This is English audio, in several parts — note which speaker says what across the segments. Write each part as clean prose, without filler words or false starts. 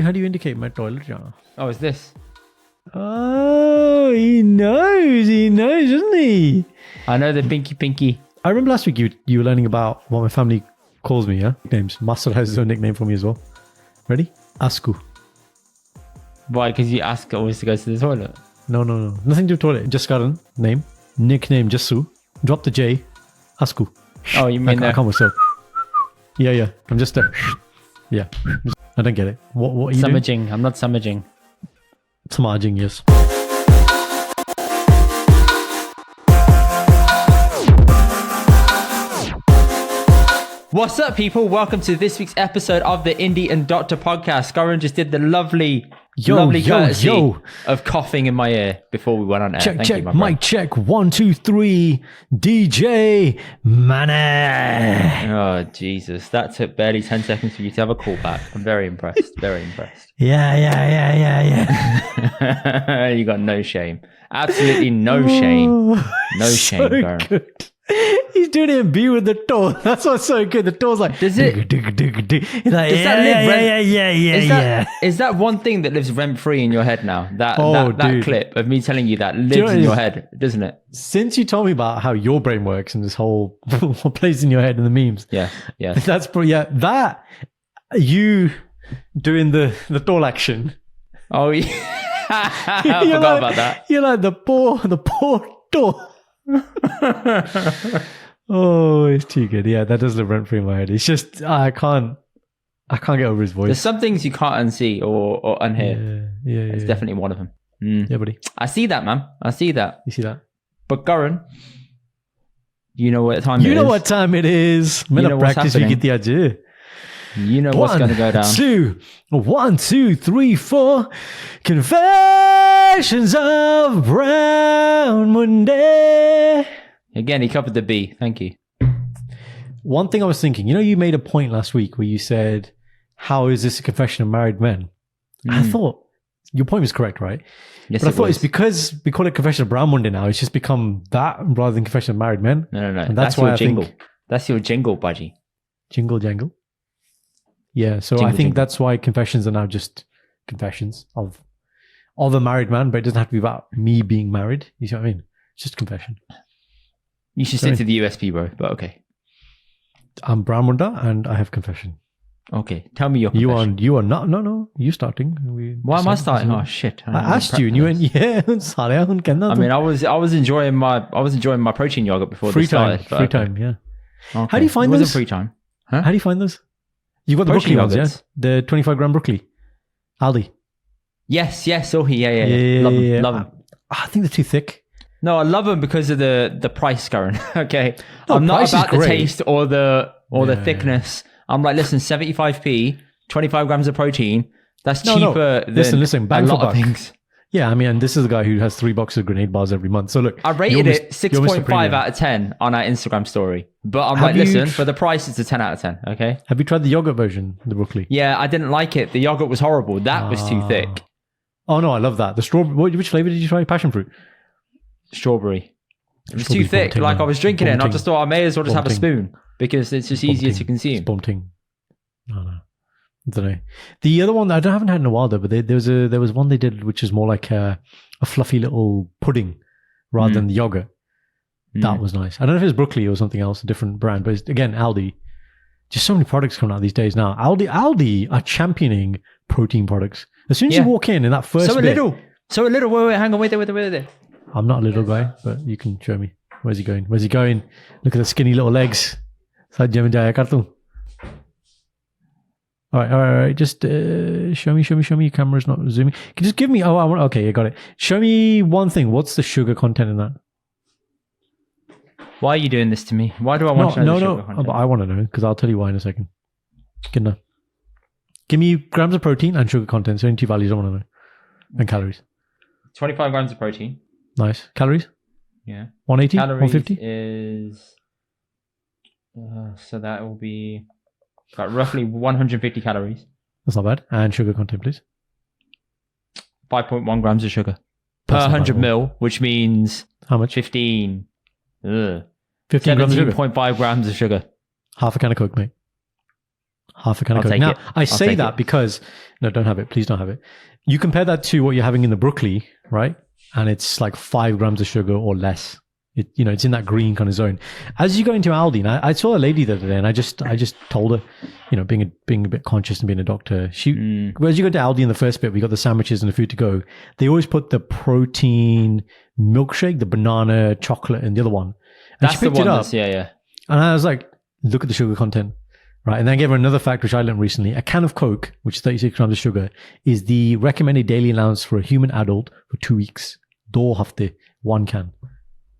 Speaker 1: How do you indicate my toilet jana?
Speaker 2: Oh, is this?
Speaker 1: Oh, he knows, doesn't he?
Speaker 2: I know the pinky.
Speaker 1: I remember last week you were learning about what my family calls me, yeah? Nicknames. Master has his own nickname for me as well. Ready? Asku.
Speaker 2: Why? Because you ask always to go to the toilet.
Speaker 1: No. Nothing to do with toilet. Just Karan, name. Nickname, Jasu. Drop the J. Asku.
Speaker 2: Oh, you mean
Speaker 1: I can't myself. Yeah. I'm just yeah. I don't get it. What are you doing?
Speaker 2: Samajing. I'm not samajing.
Speaker 1: Samajing, yes.
Speaker 2: What's up, people? Welcome to this week's episode of the Indy and Doctor podcast. Karan just did the lovely courtesy of coughing in my ear before we went on air.
Speaker 1: Check, mic check. 1, 2, 3. DJ Manny.
Speaker 2: Oh, Jesus. That took barely 10 seconds for you to have a call back. I'm very impressed. Very impressed.
Speaker 1: Yeah.
Speaker 2: You got no shame. Absolutely no shame. No shame, Karan.
Speaker 1: Good. He's doing it in B with the toe. That's what's so good. The toe's like,
Speaker 2: does it?
Speaker 1: He's like, yeah.
Speaker 2: Is that one thing that lives rent free in your head now? That clip of me telling you that lives in your head, doesn't it?
Speaker 1: Since you told me about how your brain works and this whole what plays in your head and the memes.
Speaker 2: Yeah.
Speaker 1: That's probably, that you doing the toe action.
Speaker 2: Oh, yeah. I forgot about that.
Speaker 1: You're like the poor toe. Oh, it's too good. Yeah, that does live rent free in my head. It's just I can't get over his voice.
Speaker 2: There's some things you can't unsee or unhear.
Speaker 1: Yeah.
Speaker 2: It's definitely one of them.
Speaker 1: Yeah, buddy.
Speaker 2: I see that, man. I see that.
Speaker 1: You see that?
Speaker 2: But Karan, you know what time it is.
Speaker 1: You know what time it is.
Speaker 2: You know what's
Speaker 1: practice,
Speaker 2: happening.
Speaker 1: You get the idea.
Speaker 2: You know what's going to go down.
Speaker 1: 1, 2, 3, 4. Confessions of Brown Monday.
Speaker 2: Again, he covered the B. Thank you.
Speaker 1: One thing I was thinking, you made a point last week where you said, how is this a confession of married men? I thought your point was correct, right?
Speaker 2: Yes,
Speaker 1: but I thought it's because we call it Confession of Brown Monday now. It's just become that rather than Confession of Married Men.
Speaker 2: No.
Speaker 1: And that's why
Speaker 2: your
Speaker 1: I
Speaker 2: jingle.
Speaker 1: think
Speaker 2: That's your jingle, budgie.
Speaker 1: Jingle jangle. Yeah, so
Speaker 2: Jingle,
Speaker 1: I think
Speaker 2: jingle.
Speaker 1: that's why confessions are now just confessions of a married man, but it doesn't have to be about me being married. You see what I mean? It's just a confession.
Speaker 2: You should stick to the USP, bro, but okay.
Speaker 1: I'm Brown Munda and I have confession.
Speaker 2: Okay, tell me your confession.
Speaker 1: You are not. No, you starting.
Speaker 2: Why am I starting? Oh shit!
Speaker 1: I asked you and you went, yeah.
Speaker 2: I mean, I was enjoying my protein yogurt before
Speaker 1: free
Speaker 2: this started.
Speaker 1: Free time, yeah.
Speaker 2: Okay.
Speaker 1: How do you find
Speaker 2: those? It
Speaker 1: those?
Speaker 2: wasn't free time. Huh?
Speaker 1: How do you find those? You've got the
Speaker 2: Protein
Speaker 1: broccoli ones,
Speaker 2: yogurts.
Speaker 1: yeah? The 25 gram broccoli. Aldi.
Speaker 2: Yes. Oh, yeah. Love them.
Speaker 1: I think they're too thick.
Speaker 2: No, I love them because of the price, Karan. Okay,
Speaker 1: No,
Speaker 2: I'm not
Speaker 1: price is
Speaker 2: about the
Speaker 1: great.
Speaker 2: taste or the thickness. I'm like, listen, 75p, 25 grams of protein. That's cheaper than
Speaker 1: listen,
Speaker 2: a
Speaker 1: bang for
Speaker 2: lot of
Speaker 1: buck.
Speaker 2: things.
Speaker 1: Yeah, I mean, and this is a guy who has 3 boxes of grenade bars every month. So look,
Speaker 2: I rated it
Speaker 1: you're Mr.
Speaker 2: 6.5
Speaker 1: Premium.
Speaker 2: out of 10 on our Instagram story. But I'm
Speaker 1: Have
Speaker 2: like,
Speaker 1: you
Speaker 2: listen, for the price, it's a 10 out of 10. Okay.
Speaker 1: Have you tried the yogurt version, the broccoli?
Speaker 2: Yeah, I didn't like it. The yogurt was horrible. That was too thick.
Speaker 1: Oh no, I love that. The strawberry. Which flavor did you try? Passion fruit.
Speaker 2: Strawberry. It was
Speaker 1: Strawberry
Speaker 2: too thick.
Speaker 1: bunting,
Speaker 2: Like I was drinking it and I
Speaker 1: bunting.
Speaker 2: just thought I may as well just have a
Speaker 1: Bunting.
Speaker 2: spoon because it's just easier to consume.
Speaker 1: Bunting. No. I don't know. The other one that I haven't had in a while though, but there was one they did which is more like a fluffy little pudding rather than the yogurt. That was nice. I don't know if it's broccoli or something else, a different brand, but it's, again, Aldi. Just so many products coming out these days now. Aldi are championing protein producats. As soon as you walk in that first
Speaker 2: So a
Speaker 1: bit,
Speaker 2: little. Wait, hang on. Wait there.
Speaker 1: I'm not a little guy, but you can show me. Where's he going? Look at the skinny little legs. All right. Just show me. Your camera's not zooming. Can you just give me? Okay, you got it. Show me one thing. What's the sugar content in that?
Speaker 2: Why are you doing this to me? Why do I want to know the sugar content?
Speaker 1: But I want to know because I'll tell you why in a second. Good enough. Give me grams of protein and sugar content. So, only 2 values I want to know. And calories.
Speaker 2: 25 grams of protein.
Speaker 1: Nice. Calories?
Speaker 2: Yeah.
Speaker 1: 180?
Speaker 2: Calories
Speaker 1: 150?
Speaker 2: is... so that will be roughly 150 calories.
Speaker 1: That's not bad. And sugar content, please.
Speaker 2: 5.1 grams of sugar. Per
Speaker 1: That's not
Speaker 2: 100
Speaker 1: bad.
Speaker 2: mil, which means...
Speaker 1: How much?
Speaker 2: 15
Speaker 1: 15 grams of sugar.
Speaker 2: 17.5 grams of sugar.
Speaker 1: Half a can of Coke, mate. Half a can of
Speaker 2: I'll
Speaker 1: Coke.
Speaker 2: take
Speaker 1: Now,
Speaker 2: it.
Speaker 1: I say that because, no, don't have it. Please don't have it. You compare that to what you're having in the broccoli, right? And it's like 5 grams of sugar or less. It's in that green kind of zone. As you go into Aldi, and I saw a lady the other day, and I just told her, being a bit conscious and being a doctor, as you go to Aldi in the first bit, we got the sandwiches and the food to go. They always put the protein milkshake, the banana, chocolate, and the other one. And
Speaker 2: That's
Speaker 1: she picked
Speaker 2: the one.
Speaker 1: it up,
Speaker 2: Yeah.
Speaker 1: and I was like, look at the sugar content. Right. And then I gave her another fact, which I learned recently. A can of Coke, which is 36 grams of sugar, is the recommended daily allowance for a human adult for 2 weeks. 2 hafte, 1 can.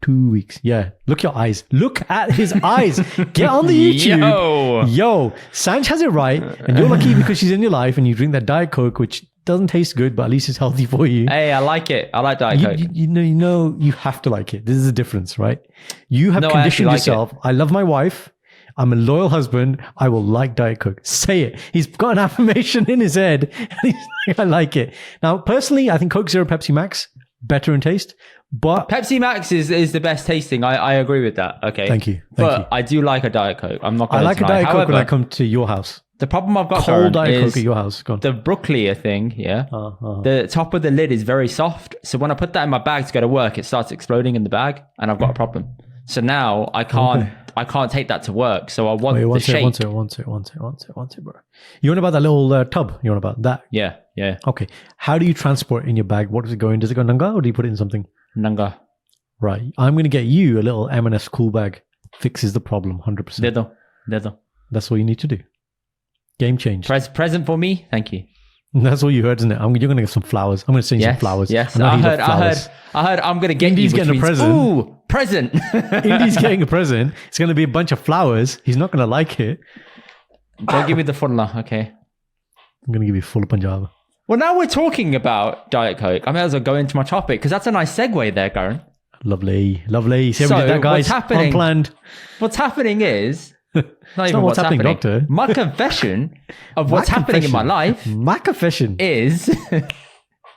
Speaker 1: 2 weeks. Yeah. Look at your eyes. Look at his eyes. Get on the YouTube. Yo, Sanj has it right. And you're lucky because she's in your life and you drink that Diet Coke, which doesn't taste good, but at least it's healthy for you.
Speaker 2: Hey, I like it. I like Diet Coke.
Speaker 1: You have to like it. This is the difference, right? You have conditioned yourself. I love my wife. I'm a loyal husband. I will like Diet Coke. Say it. He's got an affirmation in his head. And he's like, I like it. Now, personally, I think Coke Zero, Pepsi Max, better in taste. But
Speaker 2: Pepsi Max is the best tasting. I agree with that. Okay.
Speaker 1: Thank you.
Speaker 2: But I do like a Diet Coke. I'm not going to
Speaker 1: I like a Diet Coke when I come to your house.
Speaker 2: The problem I've got,
Speaker 1: cold Diet
Speaker 2: is
Speaker 1: Coke at your house. Go on.
Speaker 2: the broccoli thing, yeah. The top of the lid is very soft. So when I put that in my bag to go to work, it starts exploding in the bag and I've got a problem. So now I can't take that to work. So I want the shape.
Speaker 1: One second, bro. You want about that little tub? You want about that?
Speaker 2: Yeah.
Speaker 1: Okay. How do you transport it in your bag? What does it go in? Does it go Nanga or do you put it in something?
Speaker 2: Nanga.
Speaker 1: Right. I'm going to get you a little M&S cool bag. Fixes the problem 100%.
Speaker 2: Dedo.
Speaker 1: That's all you need to do. Game change.
Speaker 2: Present for me? Thank you.
Speaker 1: That's all you heard, isn't it? You're going to get some flowers. I'm going to send you some flowers.
Speaker 2: Yes, I heard I'm going to get
Speaker 1: Indy's
Speaker 2: you,
Speaker 1: getting a present.
Speaker 2: Ooh, present.
Speaker 1: Indy's getting a present. It's going to be a bunch of flowers. He's not going to like it.
Speaker 2: Don't give me the fulla, okay?
Speaker 1: I'm going to give you full of Punjab.
Speaker 2: Well, now we're talking about Diet Coke. I may as well go into my topic because that's a nice segue there, Karan.
Speaker 1: Lovely. See how we did that, guys?
Speaker 2: What's happening?
Speaker 1: Unplanned.
Speaker 2: What's happening is... Not even
Speaker 1: what's happening, doctor.
Speaker 2: My confession of what's happening in my life
Speaker 1: My confession.
Speaker 2: is...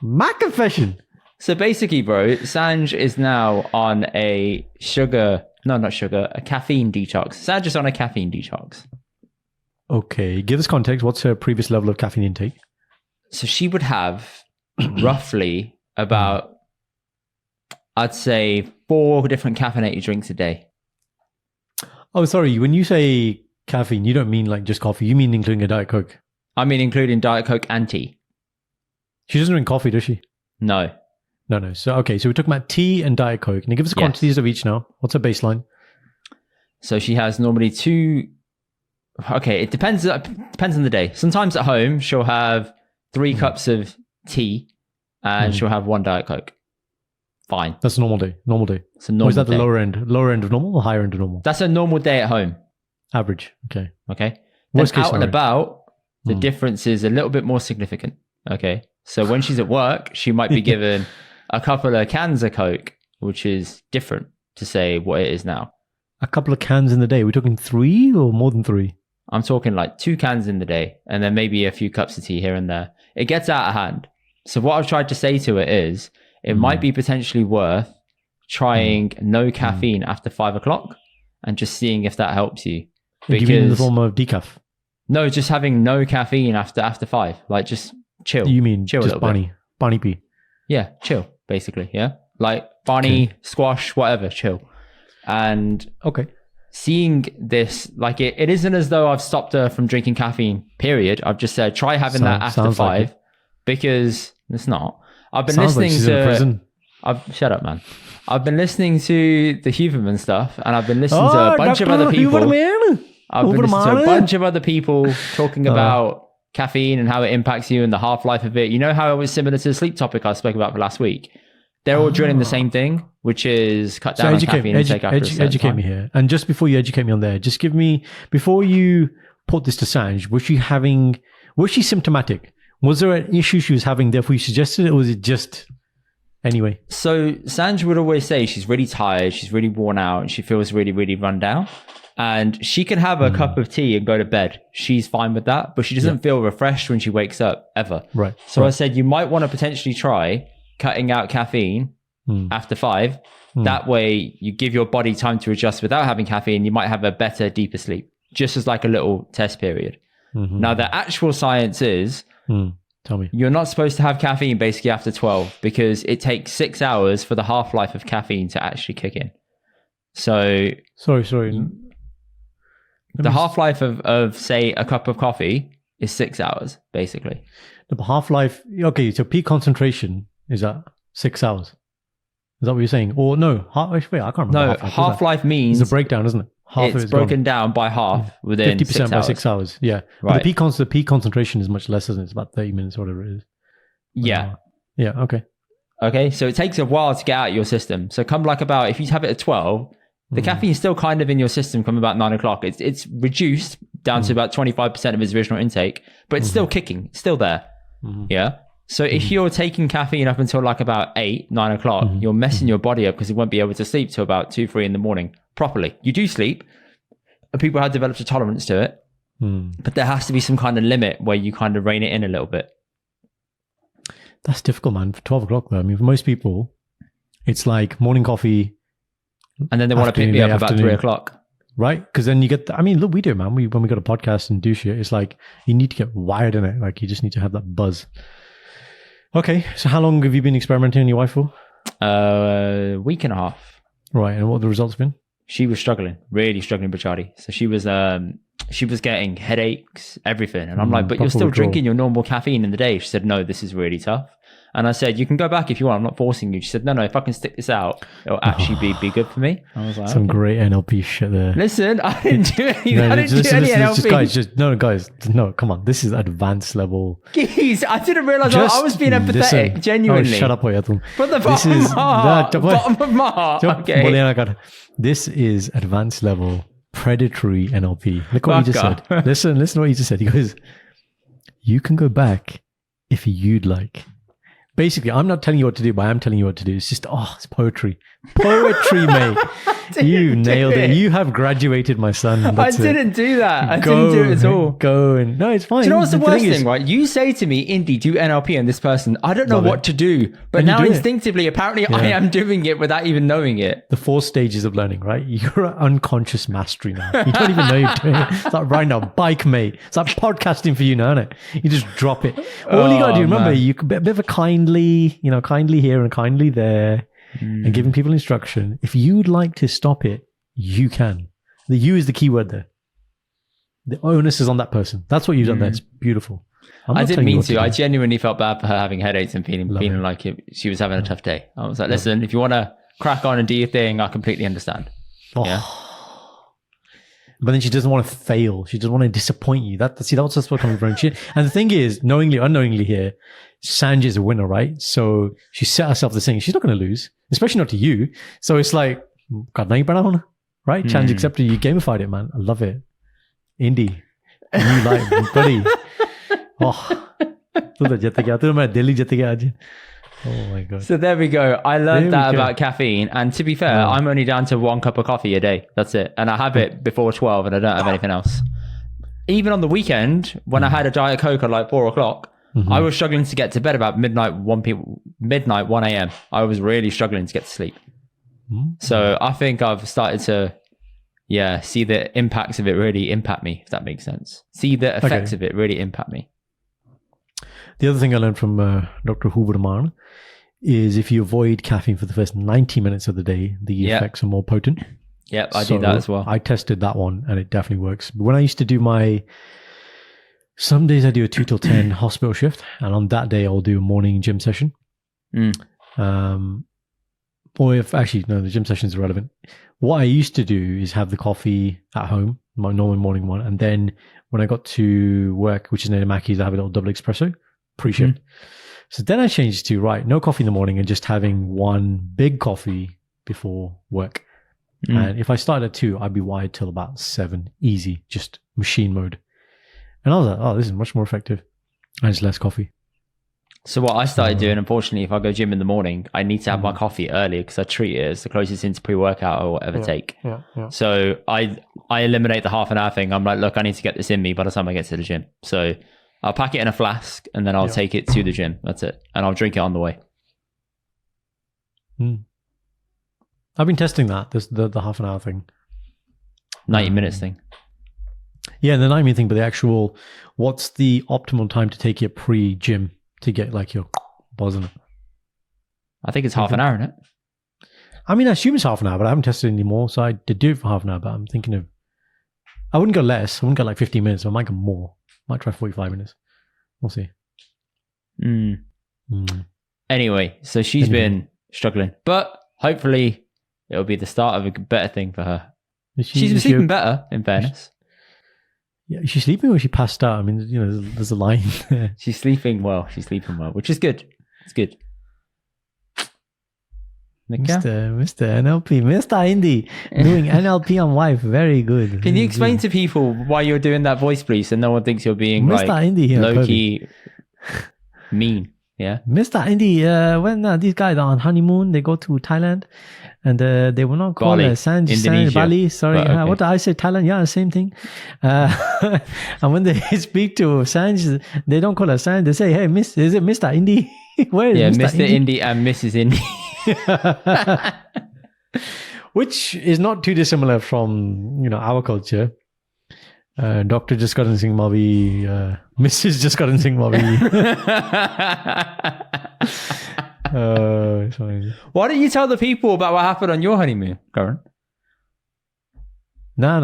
Speaker 1: My confession.
Speaker 2: So basically, bro, Sanj is now on a a caffeine detox. Sanj is on a caffeine detox.
Speaker 1: Okay, give us context. What's her previous level of caffeine intake?
Speaker 2: So she would have roughly about, I'd say, 4 different caffeinated drinks a day.
Speaker 1: Oh, sorry. When you say caffeine, you don't mean like just coffee. You mean including a Diet Coke.
Speaker 2: I mean, including Diet Coke and tea.
Speaker 1: She doesn't drink coffee, does she?
Speaker 2: No.
Speaker 1: So, okay. So we're talking about tea and Diet Coke. Can you give us quantities of each now? What's her baseline?
Speaker 2: So she has normally 2. Okay, it depends on the day. Sometimes at home, she'll have 3 cups of tea and she'll have 1 Diet Coke. Fine.
Speaker 1: That's a normal day.
Speaker 2: It's a normal
Speaker 1: or is that
Speaker 2: day.
Speaker 1: The lower end of normal or higher end of normal?
Speaker 2: That's a normal day at home.
Speaker 1: Average. Okay.
Speaker 2: Worst case out and about, the difference is a little bit more significant. Okay. So when she's at work, she might be given a couple of cans of Coke, which is different to say what it is now.
Speaker 1: A couple of cans in the day. We're talking 3 or more than 3?
Speaker 2: I'm talking like 2 cans in the day and then maybe a few cups of tea here and there. It gets out of hand. So what I've tried to say to it is, it might be potentially worth trying no caffeine after 5 o'clock and just seeing if that helps you.
Speaker 1: Because, you mean in the form of decaf?
Speaker 2: No, just having no caffeine after 5. Like just chill.
Speaker 1: You mean
Speaker 2: chill
Speaker 1: just Barney pee?
Speaker 2: Yeah, chill, basically. Yeah. Like Barney, squash, whatever, chill. And seeing this, like it isn't as though I've stopped her from drinking caffeine, period. I've just said, try having that after 5 because it's not. I've been listening to... shut up, man. I've been listening to the Huberman stuff and I've been listening to a bunch of other people. I've been listening to a bunch of other people talking about caffeine and how it impacts you and the half-life of it. You know how it was similar to the sleep topic I spoke about for last week? They're all drilling the same thing, which is cut down on caffeine intake after a certain
Speaker 1: educate
Speaker 2: time.
Speaker 1: me here. And just before you educate me on there, just give me, before you put this to Sanj, was she symptomatic? Was there an issue she was having, therefore you suggested it, or was it just anyway?
Speaker 2: So Sanj would always say she's really tired, she's really worn out, and she feels really, really run down. And she can have a cup of tea and go to bed. She's fine with that, but she doesn't feel refreshed when she wakes up, ever.
Speaker 1: Right.
Speaker 2: So I said, you might want to potentially try cutting out caffeine after 5. That way you give your body time to adjust without having caffeine. You might have a better, deeper sleep, just as like a little test period. Now, the actual science is,
Speaker 1: tell me,
Speaker 2: you're not supposed to have caffeine basically after 12 because it takes 6 hours for the half-life of caffeine to actually kick in. So,
Speaker 1: sorry.
Speaker 2: The half-life of, say, a cup of coffee is 6 hours, basically.
Speaker 1: The half-life, okay, so peak concentration is at 6 hours. Is that what you're saying? Or no, wait, I can't remember.
Speaker 2: No, half-life means...
Speaker 1: It's a breakdown, isn't it? Half
Speaker 2: it's broken down by half within 50% 6
Speaker 1: by
Speaker 2: hours.
Speaker 1: 6 hours, yeah.
Speaker 2: Right.
Speaker 1: But the peak concentration is much less, isn't it? It's about 30 minutes or whatever it is.
Speaker 2: Yeah.
Speaker 1: Yeah, okay.
Speaker 2: Okay, so it takes a while to get out of your system. So come like about, if you have it at 12, the caffeine is still kind of in your system come about 9 o'clock. It's reduced down to about 25% of its original intake, but it's still kicking, it's still there. Yeah. So if you're taking caffeine up until like about 8, 9 o'clock, you're messing your body up because you won't be able to sleep till about 2, 3 in the morning properly. You do sleep, and people have developed a tolerance to it, but there has to be some kind of limit where you kind of rein it in a little bit.
Speaker 1: That's difficult, man. For 12 o'clock, though. I mean, for most people, it's like morning coffee.
Speaker 2: And then they want to pick me up about 3 o'clock.
Speaker 1: Right? Because then you get, look, we do, man. When we got a podcast and do shit, it's like you need to get wired in it. Like you just need to have that buzz. Okay. So how long have you been experimenting on your wife for?
Speaker 2: A week and a half.
Speaker 1: Right. And what have the results been?
Speaker 2: She was struggling, really struggling, Bachadi. So she was getting headaches, everything. And I'm like, but you're still drinking your normal caffeine in the day. She said, no, this is really tough. And I said, you can go back if you want. I'm not forcing you. She said, no, if I can stick this out, it'll actually be good for me. I was like,
Speaker 1: some great NLP shit there.
Speaker 2: Listen, I didn't do any, I didn't do any NLP.
Speaker 1: No, come on. This is advanced level.
Speaker 2: Geez, I didn't realize I was being empathetic, genuinely.
Speaker 1: Oh, shut up, Oyatum.
Speaker 2: But the bottom of my heart. Okay.
Speaker 1: This is advanced level predatory NLP. Look what he just said. Listen what he just said. He goes, you can go back if you'd like. Basically, I'm not telling you what to do, but I'm telling you what to do. It's just, it's poetry. Poetry, mate. You nailed it. You have graduated, my son.
Speaker 2: I didn't do that. I didn't do it at all.
Speaker 1: No, it's fine.
Speaker 2: Do you know what's the worst thing, right? You say to me, Indy, do NLP on this person. I don't know what to do. But now instinctively, apparently I am doing it without even knowing it. The
Speaker 1: 4 stages of learning, right? You're at unconscious mastery now. You don't even know you're doing it. It's like right now, bike, mate. It's like podcasting for you now, isn't it? You just drop it. All you got to do, remember, you could be a bit of a kindly here and kindly there. And giving people instruction. If you'd like to stop it, you can. The you is the key word there. The onus is on that person. That's what you've done there. It's beautiful.
Speaker 2: I didn't mean to. I genuinely felt bad for her having headaches and feeling like she was having a tough day. I was like, listen, if you want to crack on and do your thing, I completely understand. Yeah.
Speaker 1: But then she doesn't want to fail. She doesn't want to disappoint you. That's what's coming from. And the thing is, knowingly or unknowingly here, Sanj is a winner, right? So she set herself the thing. She's not going to lose, especially not to you. So it's like, right? Challenge accepted. You gamified it, man. I love it. Indy, you like, buddy. Oh my God.
Speaker 2: So there we go. I learned that about caffeine. And to be fair, I'm only down to 1 cup of coffee a day. That's it. And I have it before 12 and I don't have anything else. Even on the weekend, when I had a Diet Coke at like 4 o'clock, I was struggling to get to bed about midnight, 1 a.m. I was really struggling to get to sleep. So I think I've started to, see the impacts of it really impact me, if that makes sense. See the effects of it really impact me.
Speaker 1: The other thing I learned from Dr. Huberman is if you avoid caffeine for the first 90 minutes of the day, the effects are more potent.
Speaker 2: Yep, I do that as well.
Speaker 1: I tested that one and it definitely works. But when I used to do some days I do a 2 till 10 hospital shift, and on that day I'll do a morning gym session. Or if actually, no, the gym session is irrelevant. What I used to do is have the coffee at home, my normal morning one. And then when I got to work, which is near Mackey's, I have a little double espresso pre-shift. So then I changed to, no coffee in the morning and just having 1 big coffee before work. And if I started at 2, I'd be wired till about 7. Easy, just machine mode. And I was like, this is much more effective. And it's less coffee.
Speaker 2: So what I started doing, unfortunately, if I go gym in the morning, I need to have my coffee earlier because I treat it as the closest into pre-workout or whatever take. So I eliminate the half an hour thing. I'm like, look, I need to get this in me by the time I get to the gym. So I'll pack it in a flask and then I'll take it to the gym. That's it. And I'll drink it on the way.
Speaker 1: I've been testing that, the half an hour thing.
Speaker 2: 90 minutes thing.
Speaker 1: Yeah, the 90-minute thing, but the actual, what's the optimal time to take your pre-gym to get like your buzz in it?
Speaker 2: I think it's half an hour, isn't it?
Speaker 1: I mean, I assume it's half an hour, but I haven't tested it anymore. So I did do it for half an hour, but I'm thinking of, I wouldn't go less. I wouldn't go like 15 minutes. I might go more. Might try 45 minutes. We'll see.
Speaker 2: Anyway, so she's been struggling, but hopefully it'll be the start of a better thing for her. She's been sleeping better, in fairness.
Speaker 1: Yeah, is she sleeping or is she passed out? I mean, you know, there's a line there.
Speaker 2: She's sleeping well. She's sleeping well, which is good. It's good.
Speaker 1: Mr. NLP, Mr. Indy, doing NLP on wife. Very good.
Speaker 2: Can you explain to people why you're doing that voice, please, so no one thinks you're being
Speaker 1: Mr.
Speaker 2: like
Speaker 1: Indy here,
Speaker 2: low-key mean? Yeah.
Speaker 1: Mr. Indy, when these guys are on honeymoon, they go to Thailand, and they will not call Bali. Sorry, okay. What did I say? Thailand? Yeah, same thing. And when they speak to Sanj, they don't call her Sanj. They say, "Hey, is it Mr. Indy? Where is
Speaker 2: Mr. Indy and Mrs. Indy."
Speaker 1: Which is not too dissimilar from, you know, our culture. Doctor just got in Singh Mavi, Mrs. just got in Singh Mavi.
Speaker 2: Why don't you tell the people about what happened on your honeymoon, Karan?
Speaker 1: No.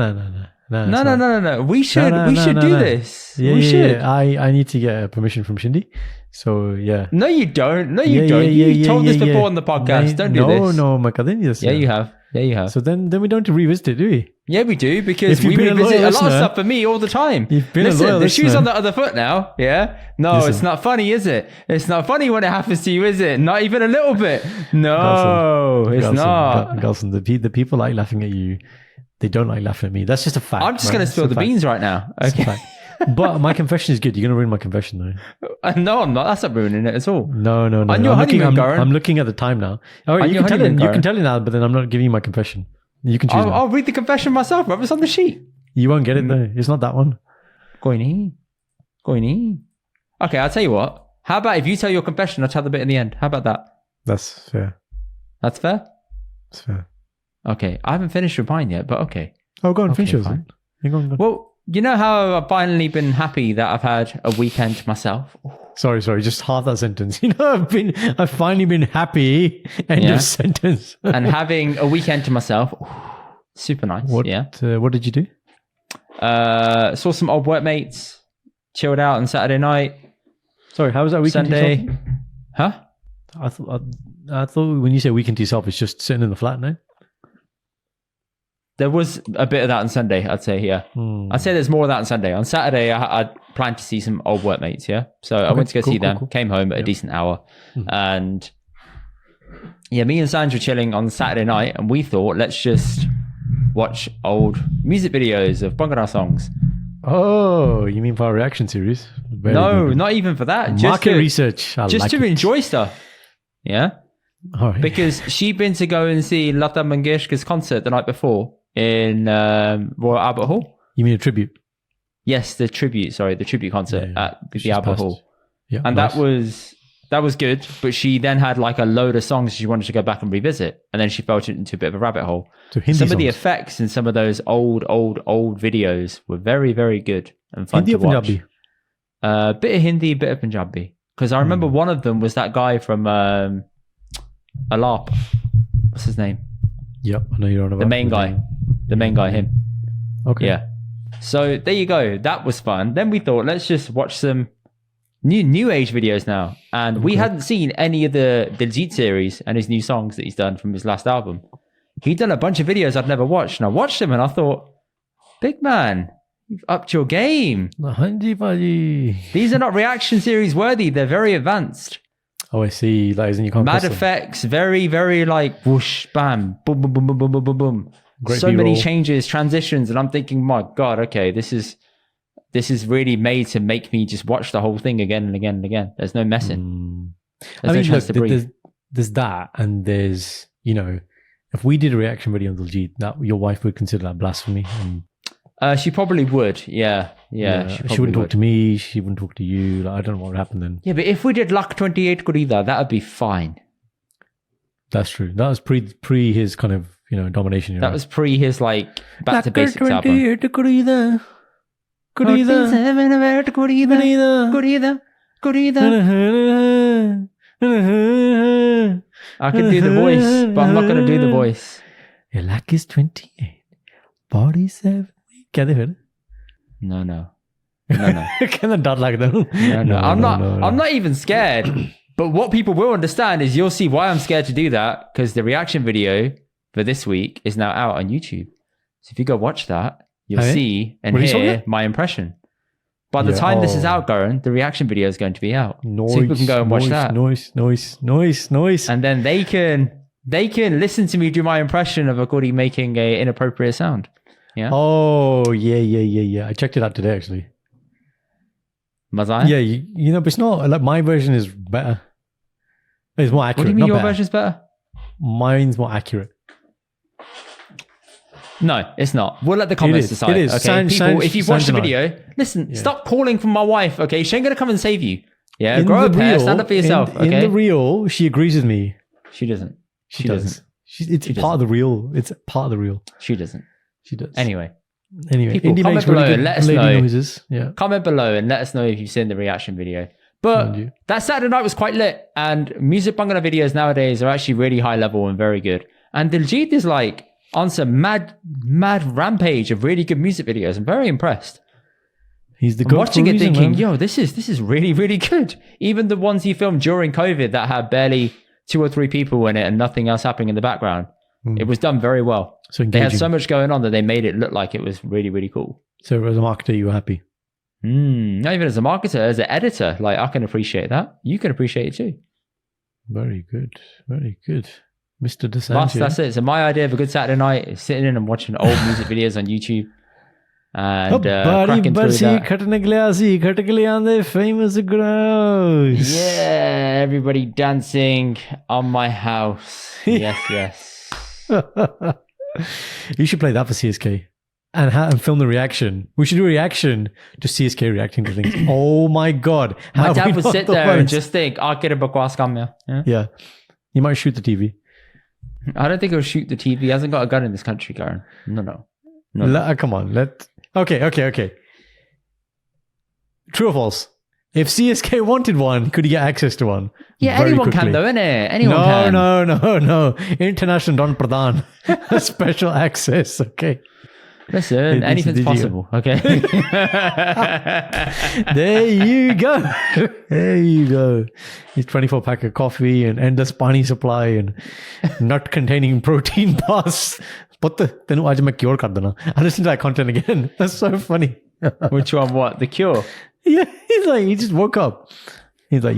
Speaker 2: We should do this.
Speaker 1: Yeah,
Speaker 2: we should.
Speaker 1: Yeah. I need to get permission from Shindy. So yeah.
Speaker 2: No, you don't. You told this before on the podcast. Don't do this.
Speaker 1: No, my cousin. Yes.
Speaker 2: Yeah, you have. So
Speaker 1: then we don't have to revisit it, do we?
Speaker 2: Yeah, we do, because we revisit a lot of stuff for me all the time. Listen, the shoe's on the other foot now. Yeah. No, it's not funny, is it? It's not funny when it happens to you, is it? Not even a little bit. No, it's not.
Speaker 1: Galson, the people like laughing at you. They don't like laughing at me. That's just a fact.
Speaker 2: I'm just going to spill the beans right now. Okay.
Speaker 1: But my confession is good. You're going to ruin my confession, though.
Speaker 2: No, I'm not. That's not ruining it at all.
Speaker 1: No.
Speaker 2: On your honeymoon, Karan.
Speaker 1: I'm looking at the time now. All right, you can tell it now, but then I'm not giving you my confession. You can choose.
Speaker 2: I'll read the confession myself, bro. It's on the sheet.
Speaker 1: You won't get it, though. It's not that one.
Speaker 2: Going in. Okay, I'll tell you what. How about if you tell your confession, I'll tell the bit in the end. How about that?
Speaker 1: That's fair.
Speaker 2: That's fair?
Speaker 1: That's fair.
Speaker 2: Okay, I haven't finished with mine yet, but okay.
Speaker 1: Oh, go on, finish yours. Go on.
Speaker 2: Well, you know how I've finally been happy that I've had a weekend to myself?
Speaker 1: Sorry, just half that sentence. You know, I've finally been happy. End of sentence.
Speaker 2: And having a weekend to myself, super nice.
Speaker 1: What did you do?
Speaker 2: Saw some old workmates, chilled out on Saturday night.
Speaker 1: Sorry, how was that weekend
Speaker 2: Sunday?
Speaker 1: To yourself?
Speaker 2: Huh?
Speaker 1: I thought when you say weekend to yourself, it's just sitting in the flat, no?
Speaker 2: There was a bit of that on Sunday, I'd say, yeah. I'd say there's more of that on Sunday. On Saturday, I planned to see some old workmates, yeah? So I went to go see them, came home at a decent hour. And yeah, me and Sanj were chilling on Saturday night, and we thought, let's just watch old music videos of Bhangra songs.
Speaker 1: Oh, you mean for our reaction series?
Speaker 2: No, not even for that.
Speaker 1: Market research.
Speaker 2: Just to enjoy stuff. Yeah?
Speaker 1: All right.
Speaker 2: Because she'd been to go and see Lata Mangeshkar's concert the night before in Royal Albert Hall.
Speaker 1: You mean a tribute?
Speaker 2: Yes, the tribute concert at the Albert Hall.
Speaker 1: Yeah,
Speaker 2: and that was good, but she then had like a load of songs she wanted to go back and revisit, and then she fell into a bit of a rabbit hole.
Speaker 1: So Hindi
Speaker 2: some
Speaker 1: songs.
Speaker 2: of the effects in some of those old videos were very, very good and fun
Speaker 1: Hindi
Speaker 2: to watch.
Speaker 1: Punjabi?
Speaker 2: Bit of Hindi, bit of Punjabi. Because I remember one of them was that guy from Alap. What's his name?
Speaker 1: Yep, I know you're on about
Speaker 2: the main guy, him.
Speaker 1: Okay.
Speaker 2: Yeah. So there you go. That was fun. Then we thought, let's just watch some new age videos now. And we hadn't seen any of the Diljit series and his new songs that he's done from his last album. He'd done a bunch of videos I'd never watched, and I watched them and I thought, big man, you've upped your game. These are not reaction series worthy. They're very advanced.
Speaker 1: Oh, I see. Like, you can't
Speaker 2: mad effects, very, very like whoosh, bam, boom, boom, boom, boom, boom, boom, boom, boom. So many changes, transitions, and I'm thinking, my God, okay, this is really made to make me just watch the whole thing again and again and again. There's no messing. There's no chance to breathe.
Speaker 1: There's that, and there's, you know, if we did a reaction video on Diljit, that your wife would consider that blasphemy. And
Speaker 2: she probably would. Yeah.
Speaker 1: She wouldn't talk to me. She wouldn't talk to you. Like, I don't know what would happen then.
Speaker 2: Yeah, but if we did Lak 28 Kurida, that would be fine.
Speaker 1: That's true. That was pre his kind of, you know, domination.
Speaker 2: That was pre his like back to basics album.
Speaker 1: Kurida.
Speaker 2: I can do the voice, but I'm not going to do the voice.
Speaker 1: Your luck is 28. 47. Can they hear?
Speaker 2: No. No.
Speaker 1: Can they not like that?
Speaker 2: No. I'm not even scared. But what people will understand is you'll see why I'm scared to do that, because the reaction video for this week is now out on YouTube. So if you go watch that, you'll see and hear my impression. By the time this is out, Karan, the reaction video is going to be out. So people can go and watch that.
Speaker 1: Nice.
Speaker 2: And then they can listen to me do my impression of a goodie making a inappropriate sound. Yeah.
Speaker 1: Oh, yeah. I checked it out today, actually.
Speaker 2: Mazai?
Speaker 1: Yeah, you know, but it's not like my version is better. It's more accurate.
Speaker 2: What do you mean your version's better?
Speaker 1: Mine's more accurate.
Speaker 2: No, it's not. We'll let the comments decide.
Speaker 1: It is.
Speaker 2: Okay, people, if you've watched the video, listen, stop calling for my wife, okay? She ain't going to come and save you. Yeah, grow a pair, stand up for yourself, okay?
Speaker 1: In the real, she agrees with me.
Speaker 2: She doesn't.
Speaker 1: She does. It's part of the real. It's part of the real.
Speaker 2: She doesn't.
Speaker 1: She does.
Speaker 2: Anyway,
Speaker 1: people,
Speaker 2: Indy comment below and let us know.
Speaker 1: Noises. Yeah.
Speaker 2: Comment below and let us know if you've seen the reaction video. But that Saturday night was quite lit, and music Bhangra videos nowadays are actually really high level and very good. And Diljit is like on some mad rampage of really good music videos. I'm very impressed.
Speaker 1: He's the
Speaker 2: I'm watching it thinking, yo, this is really, really good. Even the ones he filmed during COVID that had barely 2 or 3 people in it and nothing else happening in the background. It was done very well.
Speaker 1: So
Speaker 2: they had so much going on that they made it look like it was really, really cool.
Speaker 1: So as a marketer, you were happy?
Speaker 2: Not even as a marketer, as an editor. Like, I can appreciate that. You can appreciate it too.
Speaker 1: Very good. Very good. Mr. DeSantis.
Speaker 2: That's it. So my idea of a good Saturday night is sitting in and watching old music videos on YouTube. And cracking through that.
Speaker 1: Famous grouse.
Speaker 2: Yeah, everybody dancing on my house. Yes.
Speaker 1: You should play that for CSK and film the reaction. We should do a reaction to CSK reacting to things. Oh my God.
Speaker 2: My dad would sit there and just think, I'll get a bakwas kamya.
Speaker 1: Yeah. You might shoot the TV.
Speaker 2: I don't think he'll shoot the TV. He hasn't got a gun in this country, Karan. No.
Speaker 1: Come on. Okay. True or false? If CSK wanted one, could he get access to one?
Speaker 2: Yeah, anyone can though, innit? Anyone can.
Speaker 1: No. International Don Pradhan. Special access, okay.
Speaker 2: Listen, anything's possible, okay?
Speaker 1: There you go. His 24-pack of coffee and endless pani supply and nut-containing protein bars. But tenu aaj main cure kar dena. I listen to that content again. That's so funny.
Speaker 2: Which one? What? The Cure?
Speaker 1: Yeah, he just woke up. He's like,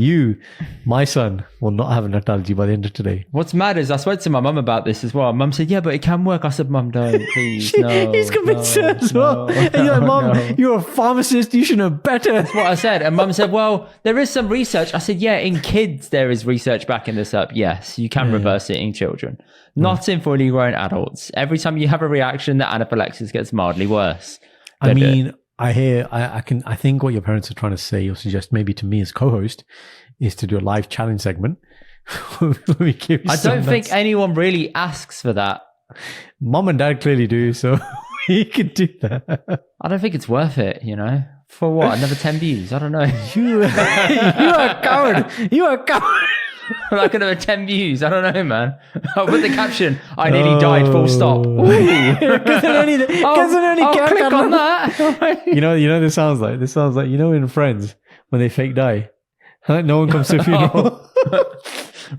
Speaker 1: my son will not have a nut allergy by the end of today.
Speaker 2: What's mad is I spoke to my mum about this as well. Mum said, yeah, but it can work. I said, Mum, don't, please. No.
Speaker 1: He's convinced as well. And you're like, Mum, you're a pharmacist. You should know better.
Speaker 2: That's what I said. And Mum said, well, there is some research. I said, yeah, in kids, there is research backing this up. Yes, you can reverse it in children. Not in fully grown adults. Every time you have a reaction, the anaphylaxis gets mildly worse.
Speaker 1: I think what your parents are trying to say or suggest maybe to me as co-host is to do a live challenge segment.
Speaker 2: I don't think anyone really asks for that.
Speaker 1: Mom and dad clearly do, so we can do that.
Speaker 2: I don't think it's worth it, For what? Another 10 views? I don't know.
Speaker 1: You are a coward. You are a coward.
Speaker 2: Like another 10 views. I don't know, man. I'll put the caption, I nearly died, full stop. I'll click on that.
Speaker 1: You know this sounds like in Friends when they fake die. No one comes to the funeral.